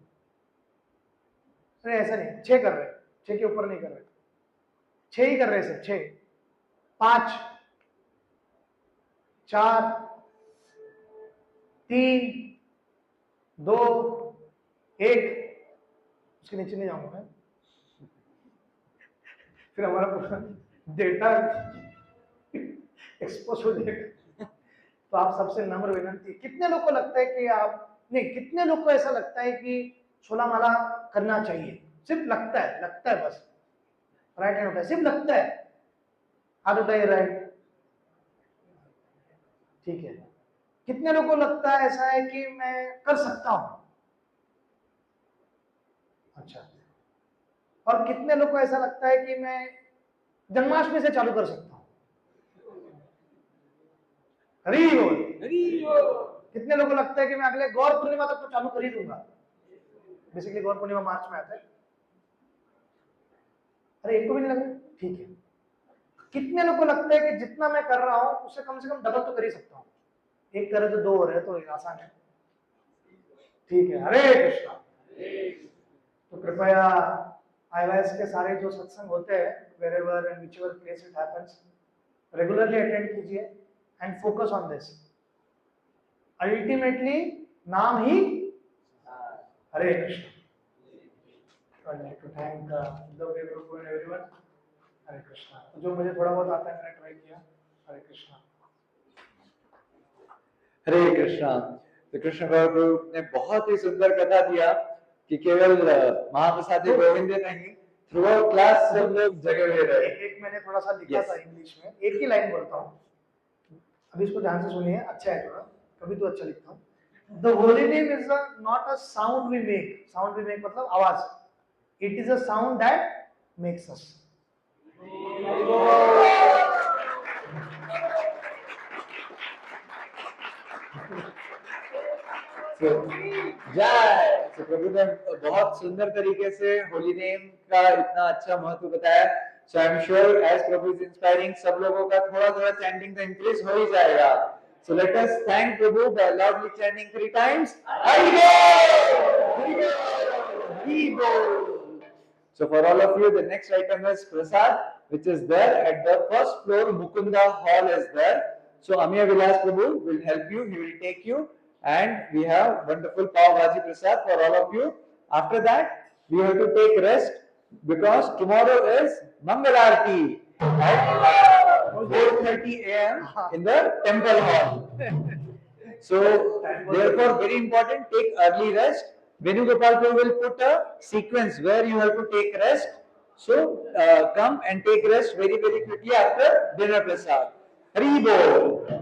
अरे ऐसा नहीं, 6 कर रहे हैं, 6 के ऊपर नहीं कर रहे, 6 ही कर रहे हैं सर, 6, 5, 4, 3, 2, 1, उसके नीचे नहीं जाऊंगा मैं, फिर हमारा पूरा डेटा एक्सपोज हो जाएगा। तो आप सबसे नम्र विनंती, कितने लोग को लगता है कि आप नहीं, कितने लोग को ऐसा लगता है कि छोला माला करना चाहिए? सिर्फ लगता है बस, राइट हैंड उठाए, सिर्फ लगता है, हाथ उठाइए, राइट, ठीक है। कितने लोग को लगता है ऐसा है कि मैं कर सकता हूं? अच्छा। और कितने लोग को ऐसा लगता है कि मैं जन्माष्टमी से चालू कर सकता हूं? हरी बोल। कितने लोगों को लगता है कि मैं अगले गौर पूर्णिमा तक तो चालू कर ही दूंगा? बेसिकली गौर पूर्णिमा मार्च में आता है। अरे एक को भी नहीं लग रहा, ठीक है। कितने लोगों को लगता है कि जितना मैं कर रहा हूं उससे कम से कम डबल तो कर ही सकता हूं? एक करे तो 2 हो रहे हैं, तो आसान है, ठीक है। हरे कृष्णा। तो कृपया आईवाईएस के सारे जो सत्संग होते हैं, wherever and whichever place it happens, regularly attend कीजिए and focus on this. Ultimately नाम ही हरे Krishna. I'd like to thank the way Prabhu and everyone. हरे कृष्णा। जो मुझे थोड़ा बहुत आता है मैंने ट्राई किया। हरे कृष्णा। हरे कृष्णा। तो कृष्ण प्रभु ने बहुत ही सुंदर कथा दिया कि केवल महाप्रसाद गोविंद नहीं, थ्रू आउट क्लास सब लोग जगह हुए रहे। एक मैंने थोड़ा सा लिखा था इंग्लिश में, एक ही लाइन बोलता हूँ, अभी इसको ध्यान से सुनिए, अच्छा है थोड़ा, कभी तो अच्छा लिखता हूँ। The holy name is not a sound we make. Sound we make मतलब आवाज. It is a sound that makes us. जय। तो प्रभु ने बहुत सुंदर तरीके से होली नेम का इतना अच्छा महत्व बताया। So I am sure as प्रभु इज इंस्पायरिंग, सब लोगों का थोड़ा थोड़ा चैंटिंग तो इंक्रीज हो ही जाएगा। सो लेट अस थैंक प्रभु by loudly chanting 3 times Hari बोल, हरि बोल। So for all of you, the next item is prasad, which is there at the first floor. Mukunda Hall is there. So Amiya Vilas Prabhu will help you. He will take you, and we have wonderful pav bhaji prasad for all of you. After that, we have to take rest because tomorrow is Mangal Aarti at 4:30 a.m. in the temple hall. So therefore, very important, take early rest. Venugopal Prabhu will put a sequence where you have to take rest. So come and take rest very quickly after dinner prasad. Hari Bol.